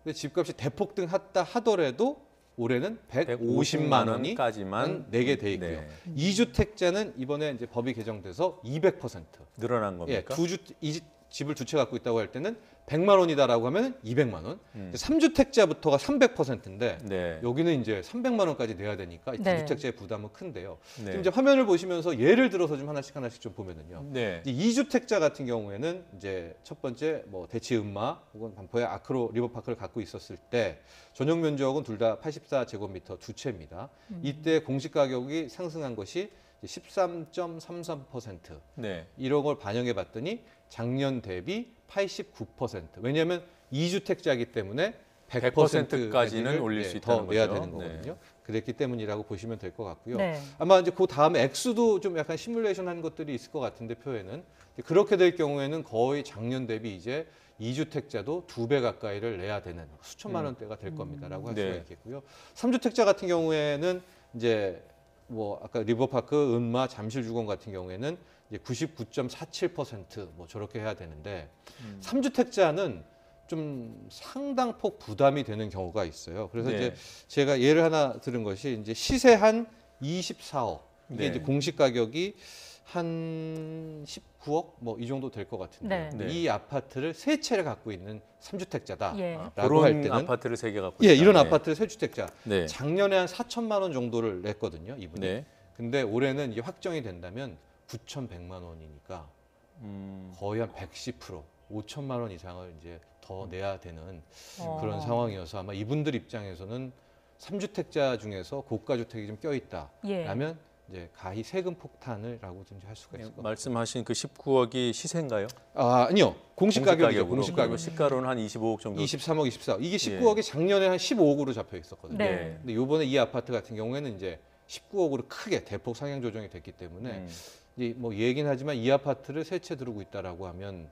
근데 집값이 대폭등했다 하더라도 올해는 150만 원까지만 내게 돼 있고요. 네. 2주택자는 이번에 이제 법이 개정돼서 200% 늘어난 겁니까? 예, 집을 두 채 갖고 있다고 할 때는 100만 원이다라고 하면 200만 원. 3주택자부터가 300%인데 네. 여기는 이제 300만 원까지 내야 되니까 네. 다주택자의 부담은 큰데요. 네. 지금 이제 화면을 보시면서 예를 들어서 좀 하나씩 좀 보면은요. 네. 이제 2주택자 같은 경우에는 이제 첫 번째 뭐 대치 음마 혹은 반포의 아크로 리버파크를 갖고 있었을 때 전용 면적은 둘 다 84제곱미터 두 채입니다. 이때 공시 가격이 상승한 것이 13.33%. 네. 이런 걸 반영해 봤더니 작년 대비 89%. 왜냐하면 2주택자이기 때문에 100%까지는 올릴 수 있다는 더 내야 거죠. 되는 거거든요. 그랬기 때문이라고 보시면 될 것 같고요. 네. 아마 이제 그 다음에 액수도 좀 약간 시뮬레이션 한 것들이 있을 것 같은데 표에는 그렇게 될 경우에는 거의 작년 대비 이제 2주택자도 2배 가까이를 내야 되는 수천만 원대가 될 겁니다라고 할 수가 네. 있겠고요. 3주택자 같은 경우에는 이제 뭐 아까 리버파크, 은마, 잠실주공 같은 경우에는 이제 99.47% 뭐 저렇게 해야 되는데 3주택자는 좀 상당폭 부담이 되는 경우가 있어요. 그래서 네. 이제 제가 예를 하나 들은 것이 이제 시세 한 24억 이게 네. 이제 공시 가격이 한 19억 뭐 이 정도 될 것 같은데 네. 이 아파트를 세 채를 갖고 있는 3주택자다라고 예. 할 때는 아파트를 3개 갖고 예, 있다. 이런 네. 아파트를 세 주택자 네. 작년에 한 4천만 원 정도를 냈거든요, 이분이. 네. 근데 올해는 이제 확정이 된다면 9,100만 원이니까 거의 한 110%, 5천만 원 이상을 이제 더 내야 되는 그런 상황이어서 아마 이분들 입장에서는 3주택자 중에서 고가 주택이 좀 껴 있다라면 이제 가히 세금 폭탄을라고 좀 할 수가 있을 것 같아요. 말씀하신 그 19억이 시세인가요? 아니요. 공시 가격이죠. 공시 가격. 시가로는 한 25억 정도. 23억, 24억. 이게 19억이 작년에 한 15억으로 잡혀 있었거든요. 네. 근데 이번에 이 아파트 같은 경우에는 이제 19억으로 크게 대폭 상향 조정이 됐기 때문에 이제 뭐 얘기는 하지만 이 아파트를 세 채 두르고 있다라고 하면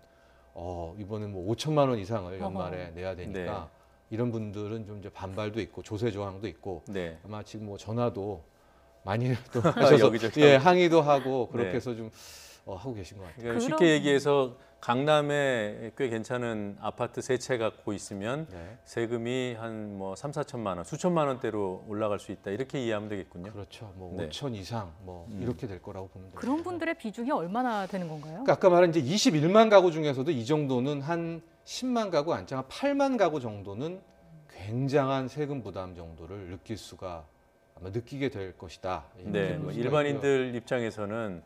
이번엔 뭐 5천만 원 이상을 연말에 내야 되니까 이런 분들은 좀 이제 반발도 있고 조세 저항도 있고 아마 지금 뭐 전화도 많이 또 하셔서 항의도 하고 그렇게 해서 좀 하고 계신 것 같아요. 그러니까 쉽게 얘기해서 강남에 꽤 괜찮은 아파트 세 채 갖고 있으면 세금이 한 뭐 3, 4천만 원, 수천만 원대로 올라갈 수 있다. 이렇게 이해하면 되겠군요. 그렇죠. 뭐 5천 이상 뭐 이렇게 될 거라고 보면 돼요. 그런 분들의 비중이 얼마나 되는 건가요? 그러니까 아까 말한 이제 21만 가구 중에서도 이 정도는 한 10만 가구 안짱 한 8만 가구 정도는 굉장한 세금 부담 정도를 느낄 수가 아마 느끼게 될 것이다. 네, 뭐 일반인들 입장에서는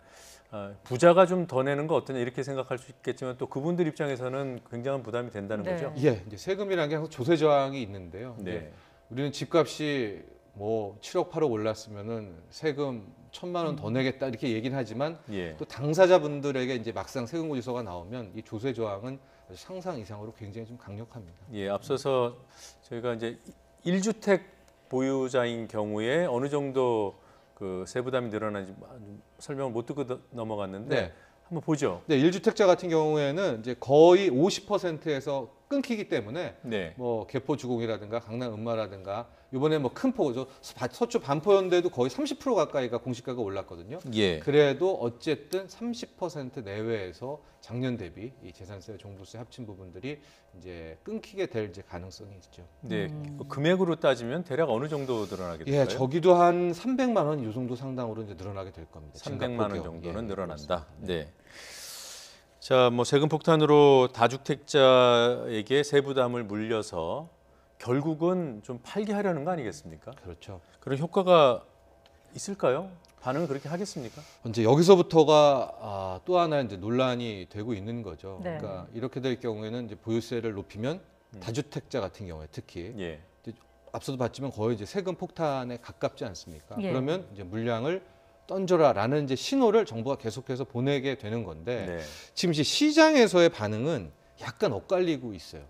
부자가 좀 더 내는 거 어떠냐 이렇게 생각할 수 있겠지만 또 그분들 입장에서는 굉장한 부담이 된다는 거죠. 예, 이제 세금이라는 게 항상 조세 저항이 있는데요. 우리는 집값이 뭐 7억 8억 올랐으면은 세금 1,000만 원 더 내겠다 이렇게 얘기는 하지만 또 당사자분들에게 이제 막상 세금 고지서가 나오면 이 조세 저항은 상상 이상으로 굉장히 좀 강력합니다. 예, 앞서서 저희가 이제 1주택 보유자인 경우에 어느 정도 그 세부담이 늘어나는지 설명을 못 듣고 넘어갔는데 한번 보죠. 네, 1주택자 같은 경우에는 이제 거의 50%에서 끊기기 때문에 뭐 개포 주공이라든가 강남 은마라든가 이번에 뭐 큰 포죠. 서초 반포현대도 거의 30% 가까이가 공시가가 올랐거든요. 그래도 어쨌든 30% 내외에서 작년 대비 이 재산세, 종부세 합친 부분들이 이제 끊기게 될 이제 가능성이 있죠. 네, 금액으로 따지면 대략 어느 정도 늘어나게 될까요? 예, 저기도 한 300만 원 이 정도 상당으로 이제 늘어나게 될 겁니다. 300만 원 정도는 늘어난다. 네. 자, 뭐 세금 폭탄으로 다주택자에게 세부담을 물려서 결국은 좀 팔게 하려는 거 아니겠습니까? 그렇죠. 그런 효과가 있을까요? 반응을 그렇게 하겠습니까? 이제 여기서부터가 또 하나 이제 논란이 되고 있는 거죠. 네. 그러니까 이렇게 될 경우에는 이제 보유세를 높이면 다주택자 같은 경우에 특히 이제 앞서도 봤지만 거의 이제 세금 폭탄에 가깝지 않습니까? 그러면 이제 물량을 던져라라는 이제 신호를 정부가 계속해서 보내게 되는 건데 지금 이제 시장에서의 반응은 약간 엇갈리고 있어요.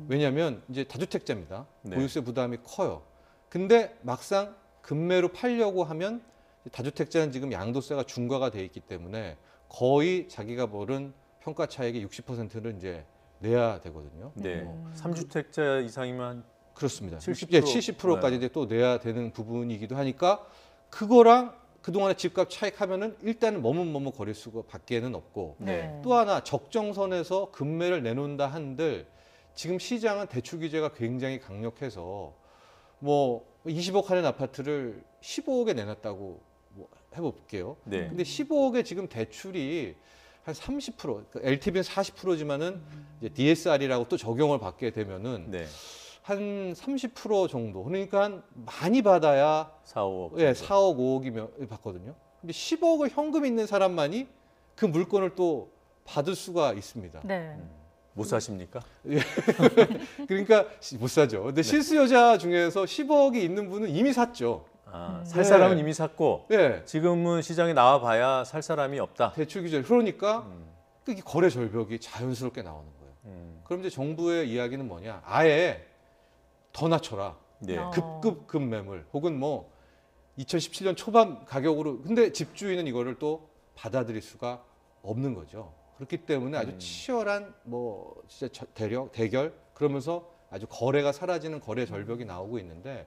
왜냐하면 이제 다주택자입니다. 보유세 부담이 커요. 근데 막상 급매로 팔려고 하면 다주택자는 지금 양도세가 중과가 돼 있기 때문에 거의 자기가 벌은 평가 차익의 60%를 이제 내야 되거든요. 네. 3주택자 이상이면 그렇습니다. 70%? 예, 70%까지 이제 또 내야 되는 부분이기도 하니까 그거랑 그동안에 집값 차익하면은 일단은 머뭇머뭇거릴 수가 밖에는 없고 또 하나 적정선에서 급매를 내놓는다 한들 지금 시장은 대출 규제가 굉장히 강력해서 뭐 20억 하는 아파트를 15억에 내놨다고 뭐 해볼게요. 근데 15억에 지금 대출이 한 30%, LTV는 40%지만은 이제 DSR이라고 또 적용을 받게 되면은 네. 한 30% 정도. 그러니까 한 많이 받아야 4, 5억. 예, 4억, 5억이면 받거든요. 근데 10억을 현금 있는 사람만이 그 물건을 또 받을 수가 있습니다. 네. 못 사십니까? 예. 그러니까 못 사죠. 근데 실수요자 중에서 10억이 있는 분은 이미 샀죠. 살 사람은 이미 샀고 네. 지금은 시장에 나와봐야 살 사람이 없다. 대출 규제. 그러니까 이게 거래 절벽이 자연스럽게 나오는 거예요. 그럼 이제 정부의 이야기는 뭐냐? 아예 더 낮춰라. 네. 급급 매물 혹은 뭐 2017년 초반 가격으로. 근데 집주인은 이거를 또 받아들일 수가 없는 거죠. 그렇기 때문에 아주 치열한 뭐 진짜 대결 그러면서 아주 거래가 사라지는 거래 절벽이 나오고 있는데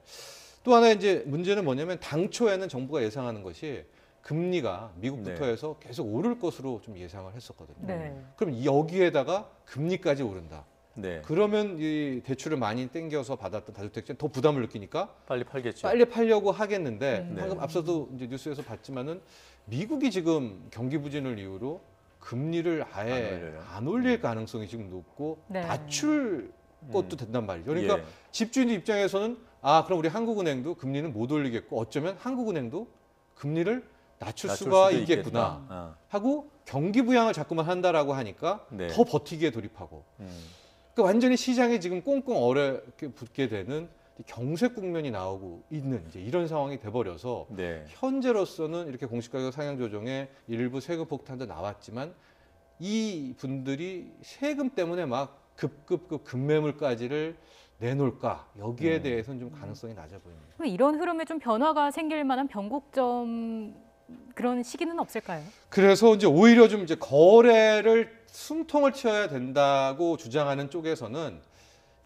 또 하나 이제 문제는 뭐냐면 당초에는 정부가 예상하는 것이 금리가 미국부터 네. 해서 계속 오를 것으로 좀 예상을 했었거든요. 네. 그럼 여기에다가 금리까지 오른다. 네. 그러면 이 대출을 많이 땡겨서 받았던 다주택자는 더 부담을 느끼니까 빨리 팔겠죠. 빨리 팔려고 하겠는데 네. 방금 앞서도 이제 뉴스에서 봤지만은 미국이 지금 경기 부진을 이유로 금리를 아예 안 올릴 가능성이 지금 높고 네. 낮출 것도 된단 말이죠. 그러니까 예. 집주인 입장에서는 그럼 우리 한국은행도 금리는 못 올리겠고 어쩌면 한국은행도 금리를 낮출 수가 수도 있겠구나 하고 경기 부양을 자꾸만 한다라고 하니까 네. 더 버티기에 돌입하고 그러니까 완전히 시장이 지금 꽁꽁 얼어붙게 붙게 되는 경색 국면이 나오고 있는 이제 이런 상황이 돼버려서 네. 현재로서는 이렇게 공시가격 상향 조정에 일부 세금 폭탄도 나왔지만 이 분들이 세금 때문에 막 급급 급매물까지를 내놓을까 여기에 대해서는 좀 가능성이 낮아 보입니다. 이런 흐름에 좀 변화가 생길 만한 변곡점 그런 시기는 없을까요? 그래서 이제 오히려 좀 이제 거래를 숨통을 튀어야 된다고 주장하는 쪽에서는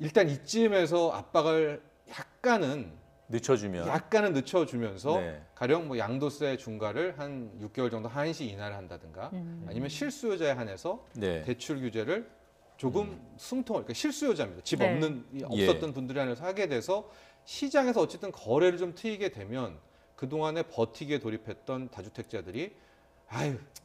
일단 이쯤에서 압박을 약간은 늦춰주면서 네. 가령 뭐 양도세 중과를 한 6개월 정도 한시 인하를 한다든가 아니면 실수요자에 한해서 네. 대출 규제를 조금 숨통을 그러니까 실수요자입니다. 집 네. 없었던 분들이 한해서 하게 돼서 시장에서 어쨌든 거래를 좀 트이게 되면 그동안에 버티기에 돌입했던 다주택자들이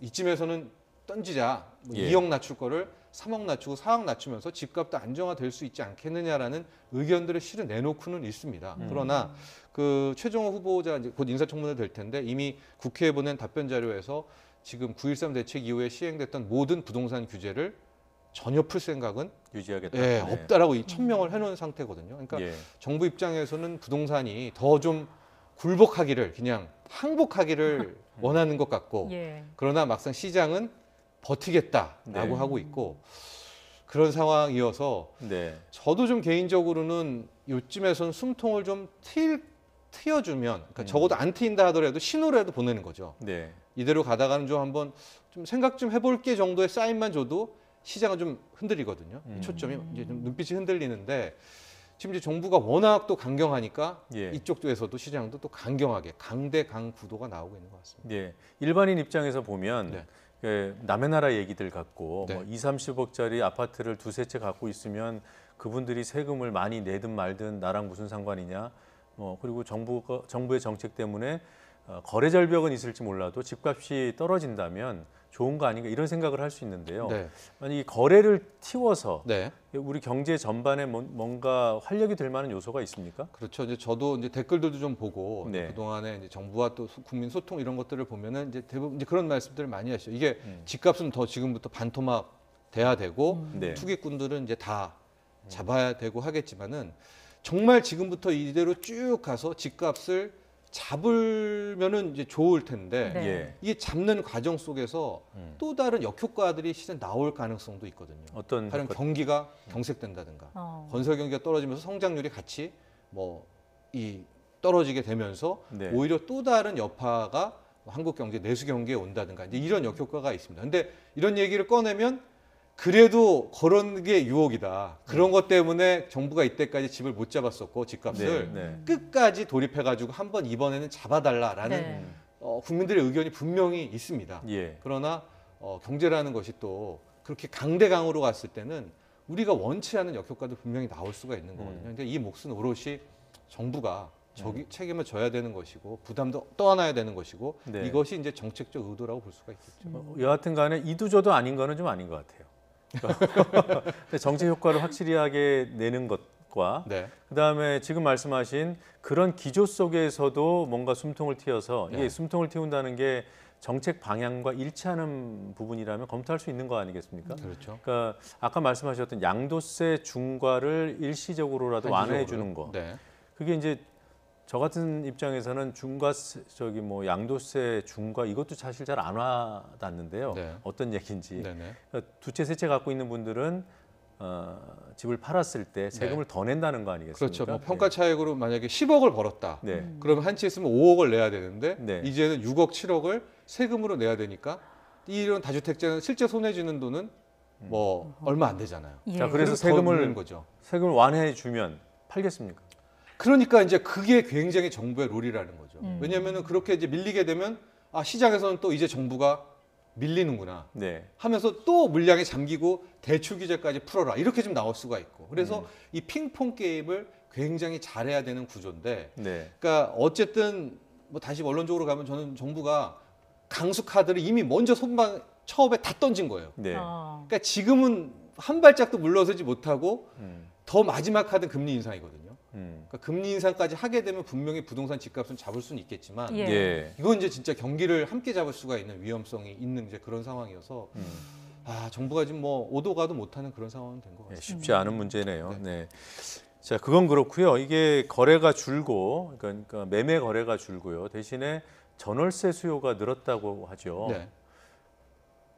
이쯤에서는 던지자 뭐 예. 2억 낮출 거를 3억 낮추고 4억 낮추면서 집값도 안정화될 수 있지 않겠느냐라는 의견들을 실은 내놓고는 있습니다. 그러나 그 최종호 후보자 이제 곧 인사청문회 될 텐데 이미 국회에 보낸 답변 자료에서 지금 9.13 대책 이후에 시행됐던 모든 부동산 규제를 전혀 풀 생각은 유지하겠다. 네. 없다라고 천명을 해놓은 상태거든요. 그러니까 예. 정부 입장에서는 부동산이 더 좀 굴복하기를 그냥 항복하기를 원하는 것 같고 예. 그러나 막상 시장은 버티겠다라고 네. 하고 있고 그런 상황이어서 네. 저도 좀 개인적으로는 요쯤에선 숨통을 좀 트여주면 그러니까 적어도 안 트인다 하더라도 신호라도 보내는 거죠. 네. 이대로 가다가는 좀 한번 좀 생각 좀 해볼게 정도의 사인만 줘도 시장은 좀 흔들리거든요. 초점이 이제 좀 눈빛이 흔들리는데 지금 이제 정부가 워낙 또 강경하니까 예. 이쪽에서도 시장도 또 강경하게 강대강 구도가 나오고 있는 것 같습니다. 예. 일반인 입장에서 보면 네. 그 남의 나라 얘기들 갖고 네. 뭐 2, 30억짜리 아파트를 두세 채 갖고 있으면 그분들이 세금을 많이 내든 말든 나랑 무슨 상관이냐. 뭐 그리고 정부의 정책 때문에 거래 절벽은 있을지 몰라도 집값이 떨어진다면 좋은 거 아닌가 이런 생각을 할 수 있는데요. 네. 만약 이 거래를 틔워서 네. 우리 경제 전반에 뭔가 활력이 될 만한 요소가 있습니까? 그렇죠. 이제 저도 이제 댓글들도 좀 보고 네. 그동안에 이제 정부와 또 국민 소통 이런 것들을 보면은 이제 대부분 이제 그런 말씀들을 많이 하시죠. 이게 집값은 더 지금부터 반토막 돼야 되고 네. 투기꾼들은 이제 다 잡아야 되고 하겠지만은 정말 지금부터 이대로 쭉 가서 집값을 잡으면은 이제 좋을 텐데 네. 예. 이게 잡는 과정 속에서 또 다른 역효과들이 실제 나올 가능성도 있거든요. 어떤 가령 경기가 경색된다든가 건설 경기가 떨어지면서 성장률이 같이 뭐 이 떨어지게 되면서 네. 오히려 또 다른 여파가 한국 경제 내수 경기에 온다든가 이제 이런 역효과가 있습니다. 근데 이런 얘기를 꺼내면 그래도 그런 게 유혹이다. 그런 것 때문에 정부가 이때까지 집을 못 잡았었고 집값을 네, 네. 끝까지 돌입해가지고 한번 이번에는 잡아달라라는 네. 국민들의 의견이 분명히 있습니다. 예. 그러나 경제라는 것이 또 그렇게 강대강으로 갔을 때는 우리가 원치 않은 역효과도 분명히 나올 수가 있는 거거든요. 근데 이 몫은 오롯이 정부가 책임을 져야 되는 것이고 부담도 떠안아야 되는 것이고 네. 이것이 이제 정책적 의도라고 볼 수가 있겠죠. 여하튼간에 이도저도 아닌 거는 좀 아닌 것 같아요. 정책 효과를 확실하게 내는 것과 네. 그다음에 지금 말씀하신 그런 기조 속에서도 뭔가 숨통을 틔워서 이게 네. 숨통을 틔운다는 게 정책 방향과 일치하는 부분이라면 검토할 수 있는 거 아니겠습니까? 그렇죠. 그러니까 아까 말씀하셨던 양도세 중과를 일시적으로라도 완화해 주는 거. 네. 그게 이제 저 같은 입장에서는 중과세 양도세 중과 이것도 사실 잘 안 와닿는데요. 네. 어떤 얘기인지. 네네. 그러니까 두 채, 세 채 갖고 있는 분들은 집을 팔았을 때 세금을 더 낸다는 거 아니겠습니까? 그렇죠. 뭐 평가 차익으로 만약에 10억을 벌었다. 네. 그러면 한 채 있으면 5억을 내야 되는데 네. 이제는 6억, 7억을 세금으로 내야 되니까 이런 다주택자는 실제 손해 지는 돈은 뭐 얼마 안 되잖아요. 예. 자, 그래서 세금을 세금을 완화해 주면 팔겠습니까? 그러니까 이제 그게 굉장히 정부의 롤이라는 거죠. 왜냐하면 그렇게 이제 밀리게 되면 시장에서는 또 이제 정부가 밀리는구나 네. 하면서 또 물량이 잠기고 대출 규제까지 풀어라 이렇게 좀 나올 수가 있고 그래서 이 핑퐁 게임을 굉장히 잘해야 되는 구조인데 네. 그러니까 어쨌든 뭐 다시 원론적으로 가면 저는 정부가 강수 카드를 이미 먼저 처음에 다 던진 거예요. 네. 그러니까 지금은 한 발짝도 물러서지 못하고 더 마지막 카드는 금리 인상이거든요. 그러니까 금리 인상까지 하게 되면 분명히 부동산 집값은 잡을 수는 있겠지만 예. 이건 이제 진짜 경기를 함께 잡을 수가 있는 위험성이 있는 이제 그런 상황이어서 정부가 지금 뭐 오도 가도 못하는 그런 상황은 된 것 같습니다. 쉽지 않은 문제네요. 네. 자, 그건 그렇고요. 이게 거래가 줄고, 그러니까 매매 거래가 줄고요. 대신에 전월세 수요가 늘었다고 하죠. 네.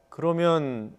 그러면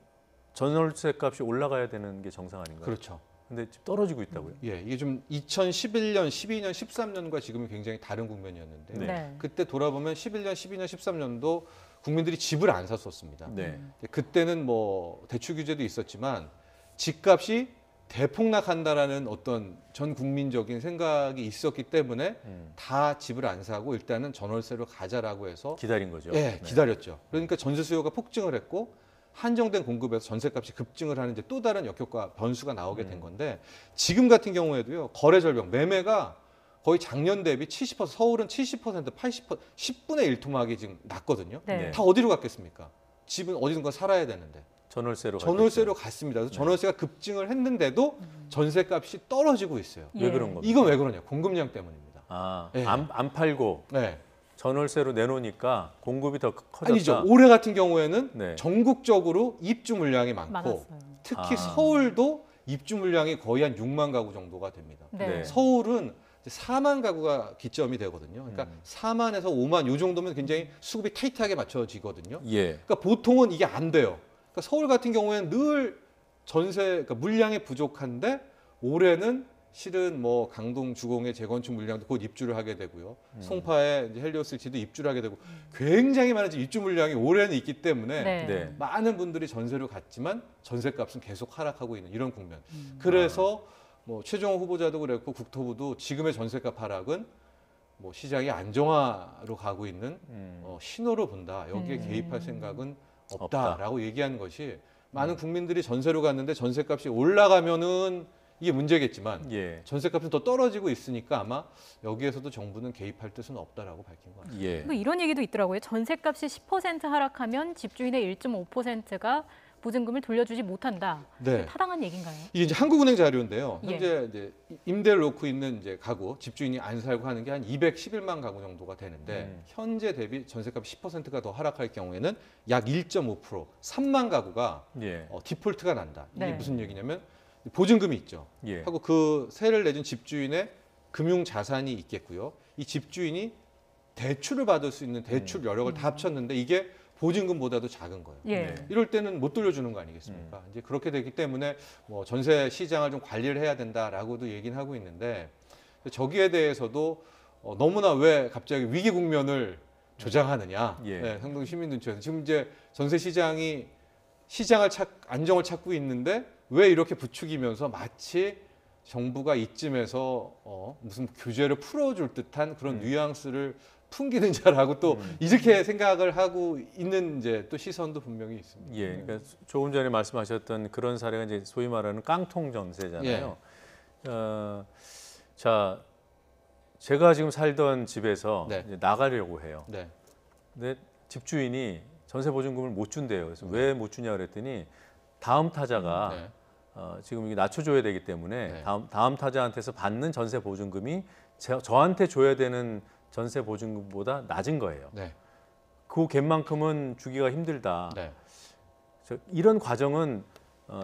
전월세 값이 올라가야 되는 게 정상 아닌가요? 그렇죠. 근데 지금 떨어지고 있다고요? 예, 이게 좀 2011년, 12년, 13년과 지금이 굉장히 다른 국면이었는데 네. 그때 돌아보면 11년, 12년, 13년도 국민들이 집을 안 샀었습니다. 네. 그때는 뭐 대출 규제도 있었지만 집값이 대폭락한다라는 어떤 전 국민적인 생각이 있었기 때문에 다 집을 안 사고 일단은 전월세로 가자라고 해서 기다린 거죠. 예, 기다렸죠. 그러니까 전세 수요가 폭증을 했고 한정된 공급에서 전세값이 급증을 하는 이제 또 다른 역효과 변수가 나오게 된 건데 지금 같은 경우에도요 거래 절벽 매매가 거의 작년 대비 70% 서울은 70% 80% 10분의 1 토막이 지금 났거든요. 네. 다 어디로 갔겠습니까? 집은 어디든가 살아야 되는데. 전월세로 갔습니다. 그래서 전월세가 급증을 했는데도 전세값이 떨어지고 있어요. 왜 그런 겁니까? 이건 왜 그러냐? 공급량 때문입니다. 예. 안 팔고 전월세로 내놓으니까 공급이 더 커졌다. 아니죠. 올해 같은 경우에는 전국적으로 입주 물량이 많고 특히 서울도 입주 물량이 거의 한 6만 가구 정도가 됩니다. 네. 서울은 4만 가구가 기점이 되거든요. 그러니까 4만에서 5만 이 정도면 굉장히 수급이 타이트하게 맞춰지거든요. 그러니까 보통은 이게 안 돼요. 그러니까 서울 같은 경우에는 늘 그러니까 물량이 부족한데 올해는 실은 뭐 강동 주공의 재건축 물량도 곧 입주를 하게 되고요. 송파에 이제 헬리오스시티도 입주를 하게 되고 굉장히 많은 입주 물량이 올해는 있기 때문에 많은 분들이 전세로 갔지만 전세값은 계속 하락하고 있는 이런 국면. 그래서 뭐 최종호 후보자도 그랬고 국토부도 지금의 전세값 하락은 뭐 시장이 안정화로 가고 있는 신호로 본다. 여기에 개입할 생각은 없다라고 얘기하는 것이 많은 국민들이 전세로 갔는데 전세값이 올라가면은 이게 문제겠지만 전세값은 더 떨어지고 있으니까 아마 여기에서도 정부는 개입할 뜻은 없다라고 밝힌 것 같습니다. 뭐 이런 얘기도 있더라고요. 전세값이 10% 하락하면 집주인의 1.5%가 보증금을 돌려주지 못한다. 네. 타당한 얘기인가요? 이게 이제 한국은행 자료인데요. 예. 현재 이제 임대를 놓고 있는 이제 가구 집주인이 안 살고 하는 게 한 211만 가구 정도가 되는데 현재 대비 전세값 10%가 더 하락할 경우에는 약 1.5% 3만 가구가 디폴트가 난다. 이게 네. 무슨 얘기냐면 보증금이 있죠. 예. 하고 그 세를 내준 집주인의 금융 자산이 있겠고요. 이 집주인이 대출을 받을 수 있는 대출 여력을 다 합쳤는데 이게 보증금보다도 작은 거예요. 예. 이럴 때는 못 돌려주는 거 아니겠습니까? 이제 그렇게 되기 때문에 뭐 전세 시장을 좀 관리를 해야 된다라고도 얘기는 하고 있는데 저기에 대해서도 너무나 왜 갑자기 위기 국면을 조장하느냐? 상동 시민 눈치에서 지금 이제 전세 시장이 안정을 찾고 있는데 왜 이렇게 부추기면서 마치 정부가 이쯤에서 무슨 규제를 풀어줄 듯한 그런 뉘앙스를 풍기는 자라고 또 이렇게 생각을 하고 있는 이제 또 시선도 분명히 있습니다. 그러니까 조금 전에 말씀하셨던 그런 사례가 이제 소위 말하는 깡통 전세잖아요. 자, 제가 지금 살던 집에서 네. 이제 나가려고 해요. 네. 근데 집주인이 전세 보증금을 못 준대요. 그래서 왜 못 주냐 그랬더니 다음 타자가 네. 지금 이게 낮춰줘야 되기 때문에 네. 다음 타자한테서 받는 전세 보증금이 저한테 줘야 되는 전세 보증금보다 낮은 거예요. 네. 그 갭만큼은 주기가 힘들다. 네. 이런 과정은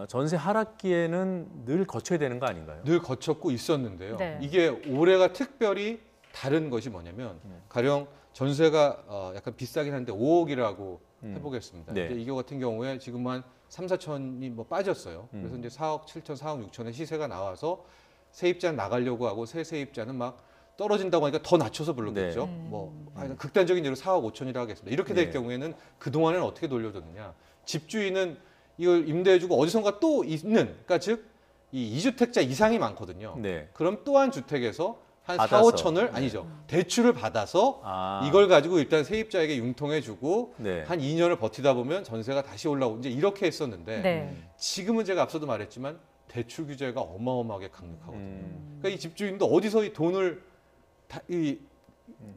전세 하락기에는 늘 거쳐야 되는 거 아닌가요? 늘 거쳤고 있었는데요. 네. 이게 올해가 특별히 다른 것이 뭐냐면 가령 전세가 약간 비싸긴 한데 5억이라고 해보겠습니다. 네. 이제 이거 같은 경우에 지금 한 3, 4천이 뭐 빠졌어요. 그래서 이제 4억 7천, 4억 6천의 시세가 나와서 세입자는 나가려고 하고 새 세입자는 막 떨어진다고 하니까 더 낮춰서 부르겠죠. 네. 뭐 극단적인 예로 4억 5천이라고 하겠습니다. 이렇게 될 네. 경우에는 그동안은 어떻게 돌려줬느냐. 집주인은 이걸 임대해주고 어디선가 또 있는, 그러니까 즉 이 2주택자 이상이 많거든요. 네. 그럼 또 한 주택에서 한 4, 받아서. 5천을 아니죠. 대출을 받아서 아. 이걸 가지고 일단 세입자에게 융통해주고 네. 한 2년을 버티다 보면 전세가 다시 올라오고 이제 이렇게 했었는데 네. 지금은 제가 앞서도 말했지만 대출 규제가 어마어마하게 강력하거든요. 그러니까 이 집주인도 어디서 이 돈을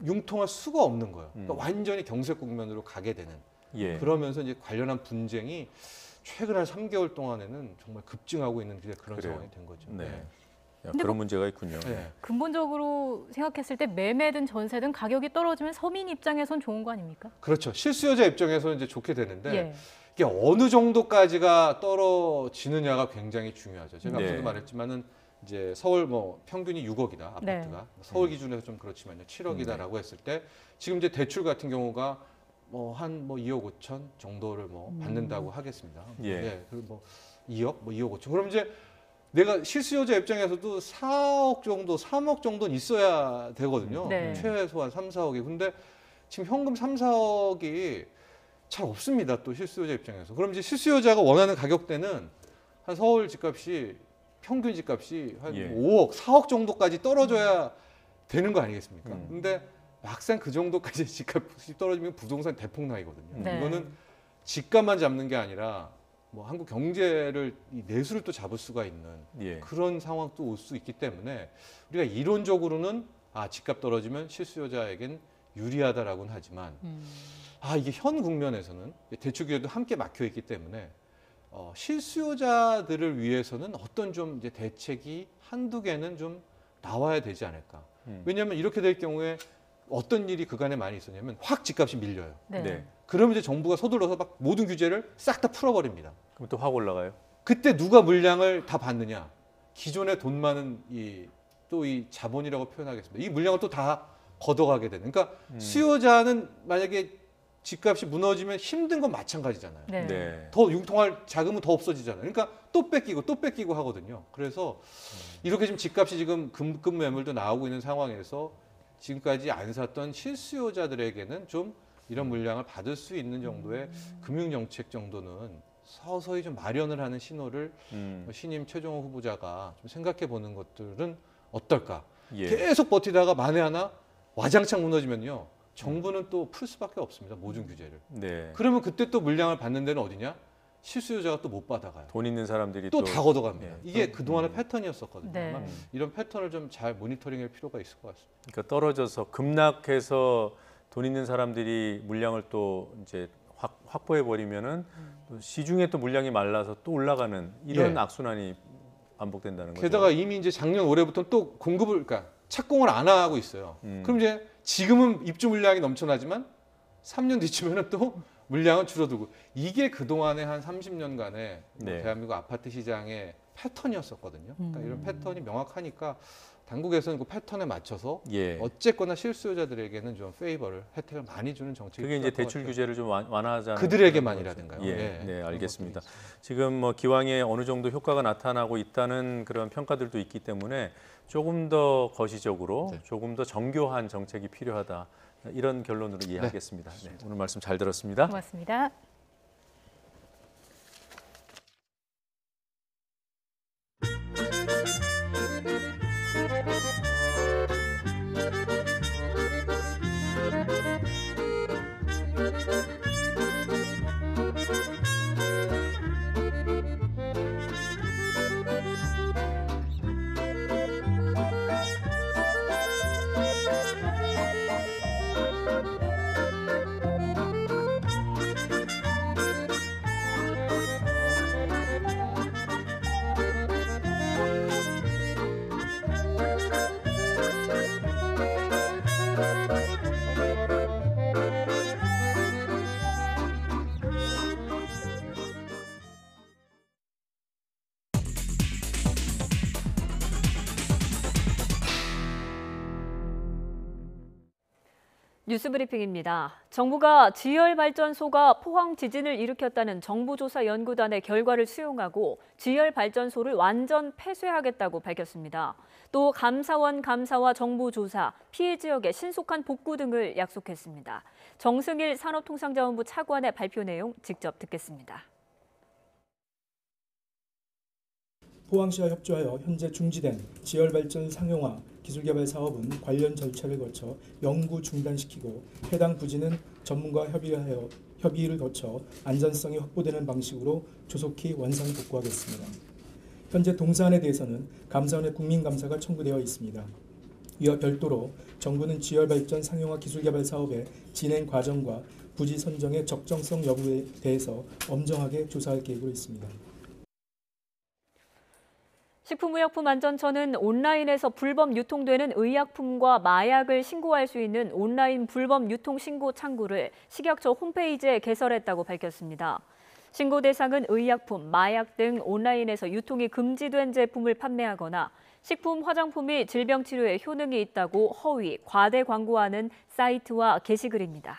융통할 수가 없는 거예요. 그러니까 완전히 경색 국면으로 가게 되는. 예. 그러면서 이제 관련한 분쟁이 최근 한 3개월 동안에는 정말 급증하고 있는 그런 그래요. 상황이 된 거죠. 네. 야, 근데 그런 문제가 있군요. 네. 근본적으로 생각했을 때 매매든 전세든 가격이 떨어지면 서민 입장에선 좋은 거 아닙니까? 그렇죠. 실수요자 입장에서는 이제 좋게 되는데 예. 이게 어느 정도까지가 떨어지느냐가 굉장히 중요하죠. 제가 네. 앞서도 말했지만은 이제 서울 뭐 평균이 6억이다 아파트가 네. 서울 기준에서 좀 그렇지만요 7억이다라고 했을 때 지금 이제 대출 같은 경우가 뭐 한 2억 5천 정도를 뭐 받는다고 하겠습니다. 예. 그리고 뭐 2억, 뭐 2억 5천. 그럼 이제 내가 실수요자 입장에서도 4억 정도, 3억 정도는 있어야 되거든요. 네. 최소한 3, 4억이. 근데 지금 현금 3, 4억이 잘 없습니다. 또 실수요자 입장에서. 그럼 이제 실수요자가 원하는 가격대는 한 서울 집값이 평균 집값이 한 예. 5억, 4억 정도까지 떨어져야 되는 거 아니겠습니까? 근데 막상 그 정도까지 집값이 떨어지면 부동산 대폭락이거든요. 네. 이거는 집값만 잡는 게 아니라 뭐 한국 경제를 이 내수를 또 잡을 수가 있는 예. 그런 상황도 올 수 있기 때문에 우리가 이론적으로는 집값 떨어지면 실수요자에겐 유리하다라고는 하지만 이게 현 국면에서는 대출 규제도 함께 막혀 있기 때문에 실수요자들을 위해서는 어떤 좀 이제 대책이 한두 개는 좀 나와야 되지 않을까. 왜냐하면 이렇게 될 경우에 어떤 일이 그간에 많이 있었냐면 확 집값이 밀려요. 네. 네. 그러면 이제 정부가 서둘러서 막 모든 규제를 싹 다 풀어버립니다. 그럼 또 확 올라가요? 그때 누가 물량을 다 받느냐? 기존에 돈 많은 또 이 자본이라고 표현하겠습니다. 이 물량을 또 다 걷어가게 되는. 그러니까 수요자는 만약에 집값이 무너지면 힘든 건 마찬가지잖아요. 네. 네. 더 융통할 자금은 더 없어지잖아요. 그러니까 또 뺏기고 하거든요. 그래서 이렇게 지금 집값이 지금 급급 매물도 나오고 있는 상황에서 지금까지 안 샀던 실수요자들에게는 좀 이런 물량을 받을 수 있는 정도의 금융정책 정도는 서서히 좀 마련을 하는 신호를 신임 최종호 후보자가 좀 생각해 보는 것들은 어떨까. 예. 계속 버티다가 만에 하나 와장창 무너지면요. 정부는 또 풀 수밖에 없습니다. 모든 규제를. 네. 그러면 그때 또 물량을 받는 데는 어디냐? 실수요자가 또 못 받아가요. 돈 있는 사람들이 또 다 걷어갑니다. 예. 이게 그동안의 패턴이었었거든요. 네. 아마 이런 패턴을 좀 잘 모니터링할 필요가 있을 것 같습니다. 그러니까 떨어져서 급락해서 돈 있는 사람들이 물량을 또 이제 확보해 버리면은 시중에 또 물량이 말라서 또 올라가는 이런 예. 악순환이 반복된다는 거죠. 게다가 이미 이제 작년 올해부터 또 공급을 그러니까 착공을 안 하고 있어요. 그럼 이제 지금은 입주 물량이 넘쳐나지만 3년 뒤쯤에는 또 물량은 줄어들고 이게 그동안의 한 30년간의 네. 대한민국 아파트 시장의 패턴이었었거든요. 그러니까 이런 패턴이 명확하니까 당국에서는 그 패턴에 맞춰서 예. 어쨌거나 실수요자들에게는 좀 페이버를 혜택을 많이 주는 정책이 그게 이제 필요할 것 대출 같아요. 규제를 좀 완화하자는 그들에게만이라든가요. 예, 네, 네, 그런 알겠습니다. 것들이 있습니다. 지금 뭐 기왕에 어느 정도 효과가 나타나고 있다는 그런 평가들도 있기 때문에 조금 더 거시적으로 조금 더 정교한 정책이 필요하다 이런 결론으로 이해하겠습니다. 네, 오늘 말씀 잘 들었습니다. 고맙습니다. 뉴스브리핑입니다. 정부가 지열발전소가 포항 지진을 일으켰다는 정부조사연구단의 결과를 수용하고 지열발전소를 완전 폐쇄하겠다고 밝혔습니다. 또 감사원 감사와 정부조사, 피해 지역의 신속한 복구 등을 약속했습니다. 정승일 산업통상자원부 차관의 발표 내용 직접 듣겠습니다. 포항시와 협조하여 현재 중지된 지열발전 상용화 기술개발 사업은 관련 절차를 거쳐 영구 중단시키고 해당 부지는 전문가 협의를 거쳐 안전성이 확보되는 방식으로 조속히 완성 복구하겠습니다. 현재 동사안에 대해서는 감사원의 국민감사가 청구되어 있습니다. 이와 별도로 정부는 지열발전 상용화 기술개발 사업의 진행 과정과 부지 선정의 적정성 여부에 대해서 엄정하게 조사할 계획으로 있습니다. 식품의약품안전처는 온라인에서 불법 유통되는 의약품과 마약을 신고할 수 있는 온라인 불법 유통 신고 창구를 식약처 홈페이지에 개설했다고 밝혔습니다. 신고 대상은 의약품, 마약 등 온라인에서 유통이 금지된 제품을 판매하거나 식품, 화장품이 질병 치료에 효능이 있다고 허위, 과대 광고하는 사이트와 게시글입니다.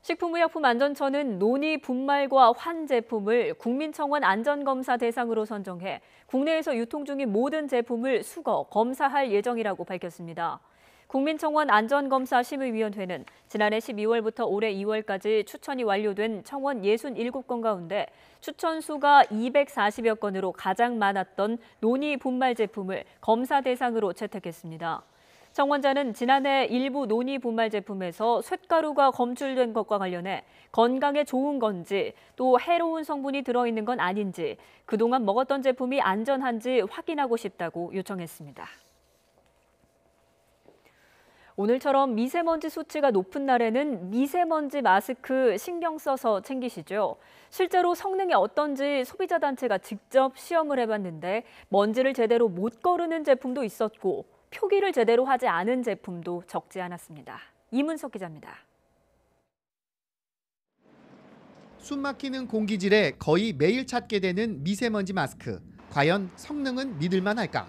식품의약품안전처는 논이 분말과 환 제품을 국민청원 안전검사 대상으로 선정해 국내에서 유통 중인 모든 제품을 수거, 검사할 예정이라고 밝혔습니다. 국민청원 안전검사심의위원회는 지난해 12월부터 올해 2월까지 추천이 완료된 청원 67건 가운데 추천 수가 240여 건으로 가장 많았던 논이 분말 제품을 검사 대상으로 채택했습니다. 청원자는 지난해 일부 논이 분말 제품에서 쇳가루가 검출된 것과 관련해 건강에 좋은 건지 또 해로운 성분이 들어있는 건 아닌지 그동안 먹었던 제품이 안전한지 확인하고 싶다고 요청했습니다. 오늘처럼 미세먼지 수치가 높은 날에는 미세먼지 마스크 신경 써서 챙기시죠. 실제로 성능이 어떤지 소비자 단체가 직접 시험을 해봤는데 먼지를 제대로 못 거르는 제품도 있었고 표기를 제대로 하지 않은 제품도 적지 않았습니다. 이문석 기자입니다. 숨막히는 공기질에 거의 매일 찾게 되는 미세먼지 마스크. 과연 성능은 믿을만 할까?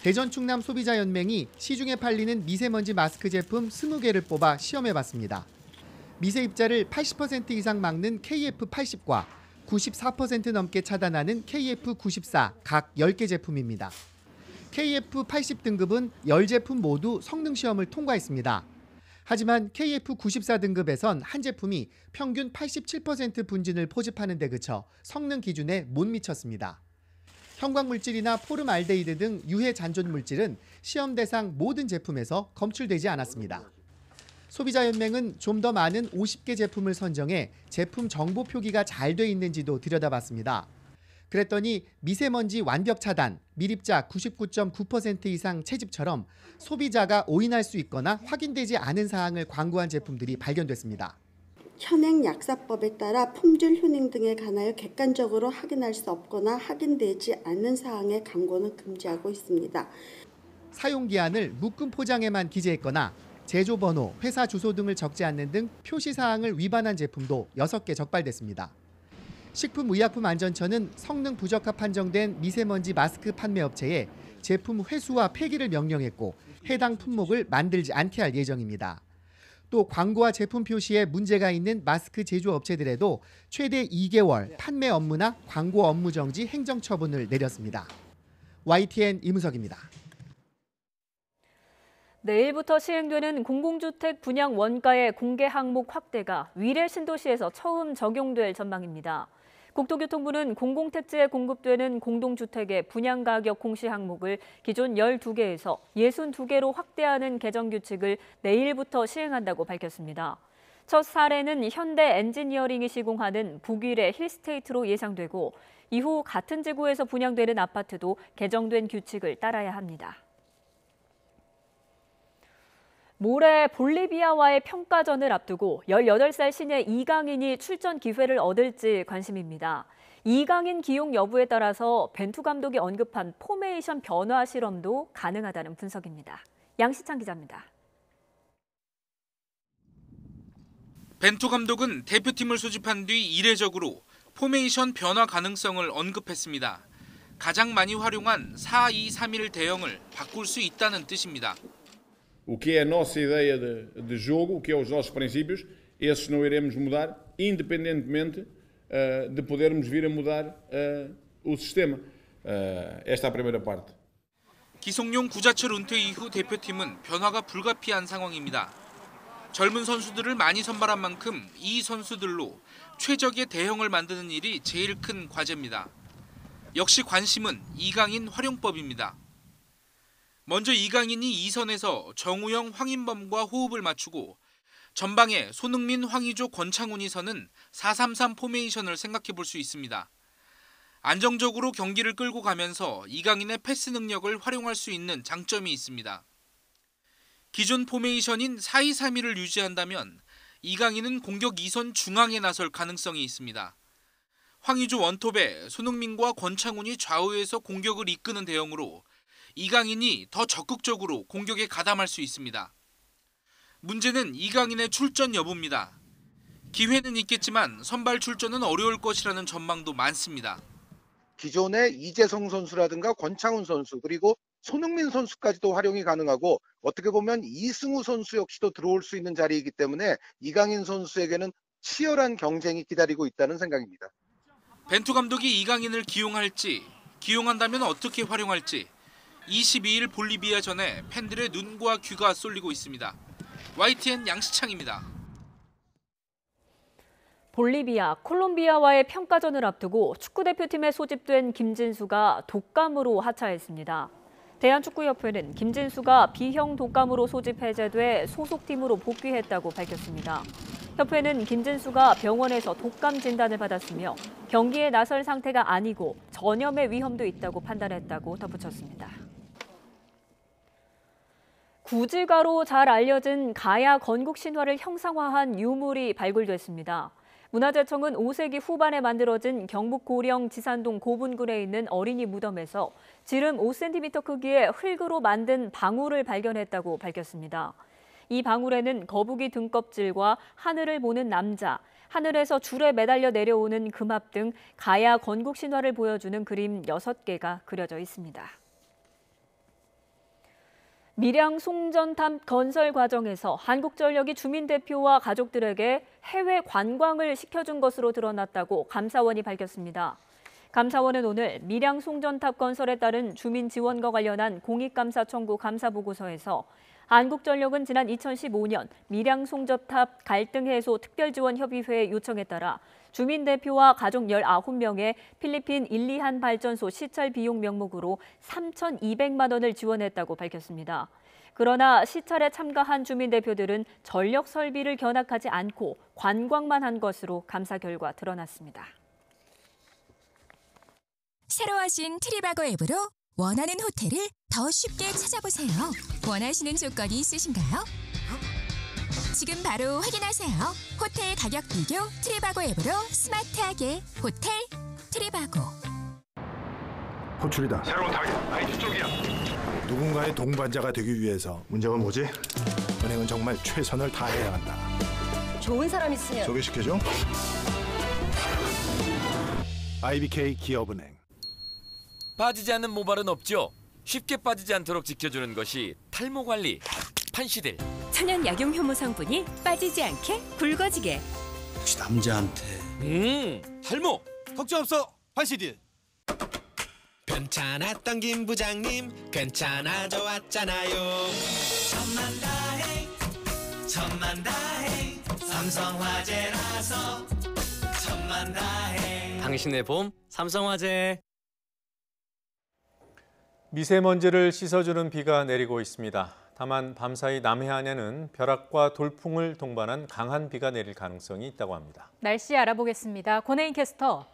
대전 충남 소비자연맹이 시중에 팔리는 미세먼지 마스크 제품 20개를 뽑아 시험해봤습니다. 미세 입자를 80% 이상 막는 KF80과 94% 넘게 차단하는 KF94 각 10개 제품입니다. KF80 등급은 10제품 모두 성능 시험을 통과했습니다. 하지만 KF94 등급에선 한 제품이 평균 87% 분진을 포집하는 데 그쳐 성능 기준에 못 미쳤습니다. 형광물질이나 포름알데히드 등 유해 잔존 물질은 시험 대상 모든 제품에서 검출되지 않았습니다. 소비자연맹은 좀 더 많은 50개 제품을 선정해 제품 정보 표기가 잘 돼 있는지도 들여다봤습니다. 그랬더니 미세먼지 완벽 차단, 밀입자 99.9% 이상 채집처럼 소비자가 오인할 수 있거나 확인되지 않은 사항을 광고한 제품들이 발견됐습니다. 현행 약사법에 따라 품질 효능 등에 관하여 객관적으로 확인할 수 없거나 확인되지 않는 사항의 광고는 금지하고 있습니다. 사용기한을 묶음 포장에만 기재했거나 제조번호, 회사 주소 등을 적지 않는 등 표시사항을 위반한 제품도 6개 적발됐습니다. 식품의약품안전처는 성능 부적합 판정된 미세먼지 마스크 판매업체에 제품 회수와 폐기를 명령했고 해당 품목을 만들지 않게 할 예정입니다. 또 광고와 제품 표시에 문제가 있는 마스크 제조업체들에도 최대 2개월 판매 업무나 광고 업무 정지 행정처분을 내렸습니다. YTN 이문석입니다. 내일부터 시행되는 공공주택 분양 원가의 공개 항목 확대가 위례 신도시에서 처음 적용될 전망입니다. 국토교통부는 공공택지에 공급되는 공동주택의 분양가격 공시 항목을 기존 12개에서 62개로 확대하는 개정규칙을 내일부터 시행한다고 밝혔습니다. 첫 사례는 현대 엔지니어링이 시공하는 북위례 힐스테이트로 예상되고 이후 같은 지구에서 분양되는 아파트도 개정된 규칙을 따라야 합니다. 모레 볼리비아와의 평가전을 앞두고 18살 신예 이강인이 출전 기회를 얻을지 관심입니다. 이강인 기용 여부에 따라서 벤투 감독이 언급한 포메이션 변화 실험도 가능하다는 분석입니다. 양시창 기자입니다. 벤투 감독은 대표팀을 소집한 뒤 이례적으로 포메이션 변화 가능성을 언급했습니다. 가장 많이 활용한 4-2-3-1 대형을 바꿀 수 있다는 뜻입니다. O que é a nossa ideia de jogo, o que é os nossos princípios, esses não iremos mudar, independentemente de podermos vir a mudar o sistema. Esta é a primeira parte. 기성용 구자철 은퇴 이후 대표팀은 변화가 불가피한 상황입니다. 젊은 선수들을 많이 선발한 만큼 이 선수들로 최적의 대형을 만드는 일이 제일 큰 과제입니다. 역시 관심은 이강인 활용법입니다. 먼저 이강인이 2선에서 정우영, 황인범과 호흡을 맞추고 전방에 손흥민, 황의조, 권창훈이 서는 4-3-3 포메이션을 생각해 볼 수 있습니다. 안정적으로 경기를 끌고 가면서 이강인의 패스 능력을 활용할 수 있는 장점이 있습니다. 기존 포메이션인 4-2-3-1을 유지한다면 이강인은 공격 2선 중앙에 나설 가능성이 있습니다. 황의조 원톱에 손흥민과 권창훈이 좌우에서 공격을 이끄는 대형으로 이강인이 더 적극적으로 공격에 가담할 수 있습니다. 문제는 이강인의 출전 여부입니다. 기회는 있겠지만 선발 출전은 어려울 것이라는 전망도 많습니다. 기존의 이재성 선수라든가 권창훈 선수 그리고 손흥민 선수까지도 활용이 가능하고 어떻게 보면 이승우 선수 역시도 들어올 수 있는 자리이기 때문에 이강인 선수에게는 치열한 경쟁이 기다리고 있다는 생각입니다. 벤투 감독이 이강인을 기용할지, 기용한다면 어떻게 활용할지 22일 볼리비아전에 팬들의 눈과 귀가 쏠리고 있습니다. YTN 양시창입니다. 볼리비아, 콜롬비아와의 평가전을 앞두고 축구대표팀에 소집된 김진수가 독감으로 하차했습니다. 대한축구협회는 김진수가 B형 독감으로 소집 해제돼 소속팀으로 복귀했다고 밝혔습니다. 협회는 김진수가 병원에서 독감 진단을 받았으며 경기에 나설 상태가 아니고 전염의 위험도 있다고 판단했다고 덧붙였습니다. 구지가로 잘 알려진 가야 건국 신화를 형상화한 유물이 발굴됐습니다. 문화재청은 5세기 후반에 만들어진 경북 고령 지산동 고분군에 있는 어린이 무덤에서 지름 5cm 크기의 흙으로 만든 방울을 발견했다고 밝혔습니다. 이 방울에는 거북이 등껍질과 하늘을 보는 남자, 하늘에서 줄에 매달려 내려오는 금합 등 가야 건국 신화를 보여주는 그림 6개가 그려져 있습니다. 밀양 송전탑 건설 과정에서 한국전력이 주민 대표와 가족들에게 해외 관광을 시켜준 것으로 드러났다고 감사원이 밝혔습니다. 감사원은 오늘 밀양 송전탑 건설에 따른 주민 지원과 관련한 공익감사 청구 감사 보고서에서 한국전력은 지난 2015년 밀양 송전탑 갈등 해소 특별지원협의회 요청에 따라 주민 대표와 가족 19명의 필리핀 일리한 발전소 시찰 비용 명목으로 3,200만 원을 지원했다고 밝혔습니다. 그러나 시찰에 참가한 주민 대표들은 전력 설비를 견학하지 않고 관광만 한 것으로 감사 결과 드러났습니다. 새로 하신 트리바고 앱으로 원하는 호텔을 더 쉽게 찾아보세요. 원하시는 조건이 있으신가요? 지금 바로 확인하세요. 호텔 가격 비교 트리바고 앱으로 스마트하게 호텔 트리바고. 호출이다. 새로운 타겟 IT 쪽이야. 누군가의 동반자가 되기 위해서 문제가 뭐지? 은행은 정말 최선을 다해야 한다. 좋은 사람 있으면 소개시켜줘. IBK 기업은행. 빠지지 않는 모발은 없죠. 쉽게 빠지지 않도록 지켜주는 것이 탈모 관리 판시들. 천연 약용 효모 성분이 빠지지 않게 굵어지게. 혹시 남자한테 탈모 걱정 없어 판시들. 괜찮았던 김 부장님 괜찮아져왔잖아요. 천만다행 삼성화재라서 천만다행. 당신의 봄 삼성화재. 미세먼지를 씻어주는 비가 내리고 있습니다. 다만 밤사이 남해안에는 벼락과 돌풍을 동반한 강한 비가 내릴 가능성이 있다고 합니다. 날씨 알아보겠습니다. 권혜인 캐스터.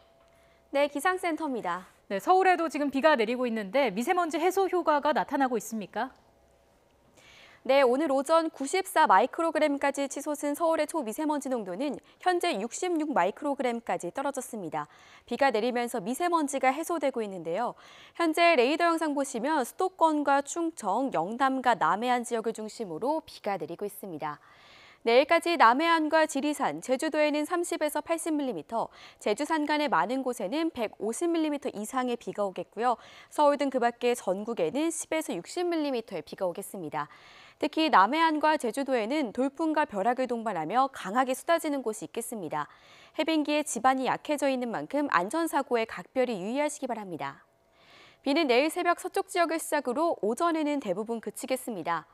네, 기상센터입니다. 네, 서울에도 지금 비가 내리고 있는데 미세먼지 해소 효과가 나타나고 있습니까? 네, 오늘 오전 94 마이크로그램까지 치솟은 서울의 초미세먼지 농도는 현재 66 마이크로그램까지 떨어졌습니다. 비가 내리면서 미세먼지가 해소되고 있는데요. 현재 레이더 영상 보시면 수도권과 충청, 영남과 남해안 지역을 중심으로 비가 내리고 있습니다. 내일까지 남해안과 지리산, 제주도에는 30에서 80mm, 제주 산간의 많은 곳에는 150mm 이상의 비가 오겠고요. 서울 등 그 밖의 전국에는 10에서 60mm의 비가 오겠습니다. 특히 남해안과 제주도에는 돌풍과 벼락을 동반하며 강하게 쏟아지는 곳이 있겠습니다. 해빙기에 지반이 약해져 있는 만큼 안전사고에 각별히 유의하시기 바랍니다. 비는 내일 새벽 서쪽 지역을 시작으로 오전에는 대부분 그치겠습니다.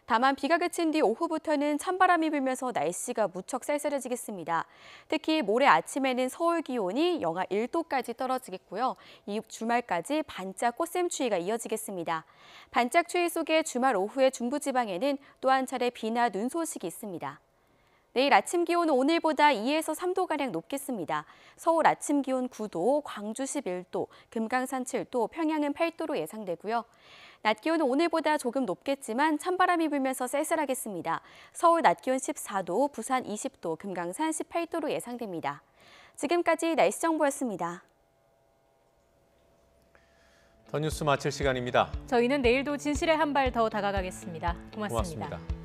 다만 비가 그친 뒤 오후부터는 찬바람이 불면서 날씨가 무척 쌀쌀해지겠습니다. 특히 모레 아침에는 서울 기온이 영하 1도까지 떨어지겠고요. 이후 주말까지 반짝 꽃샘추위가 이어지겠습니다. 반짝 추위 속에 주말 오후에 중부지방에는 또 한 차례 비나 눈 소식이 있습니다. 내일 아침 기온은 오늘보다 2에서 3도가량 높겠습니다. 서울 아침 기온 9도, 광주 11도, 금강산 7도, 평양은 8도로 예상되고요. 낮 기온은 오늘보다 조금 높겠지만 찬바람이 불면서 쌀쌀하겠습니다. 서울 낮 기온 14도, 부산 20도, 금강산 18도로 예상됩니다. 지금까지 날씨 정보였습니다. 더 뉴스 마칠 시간입니다. 저희는 내일도 진실에 한 발 더 다가가겠습니다. 고맙습니다.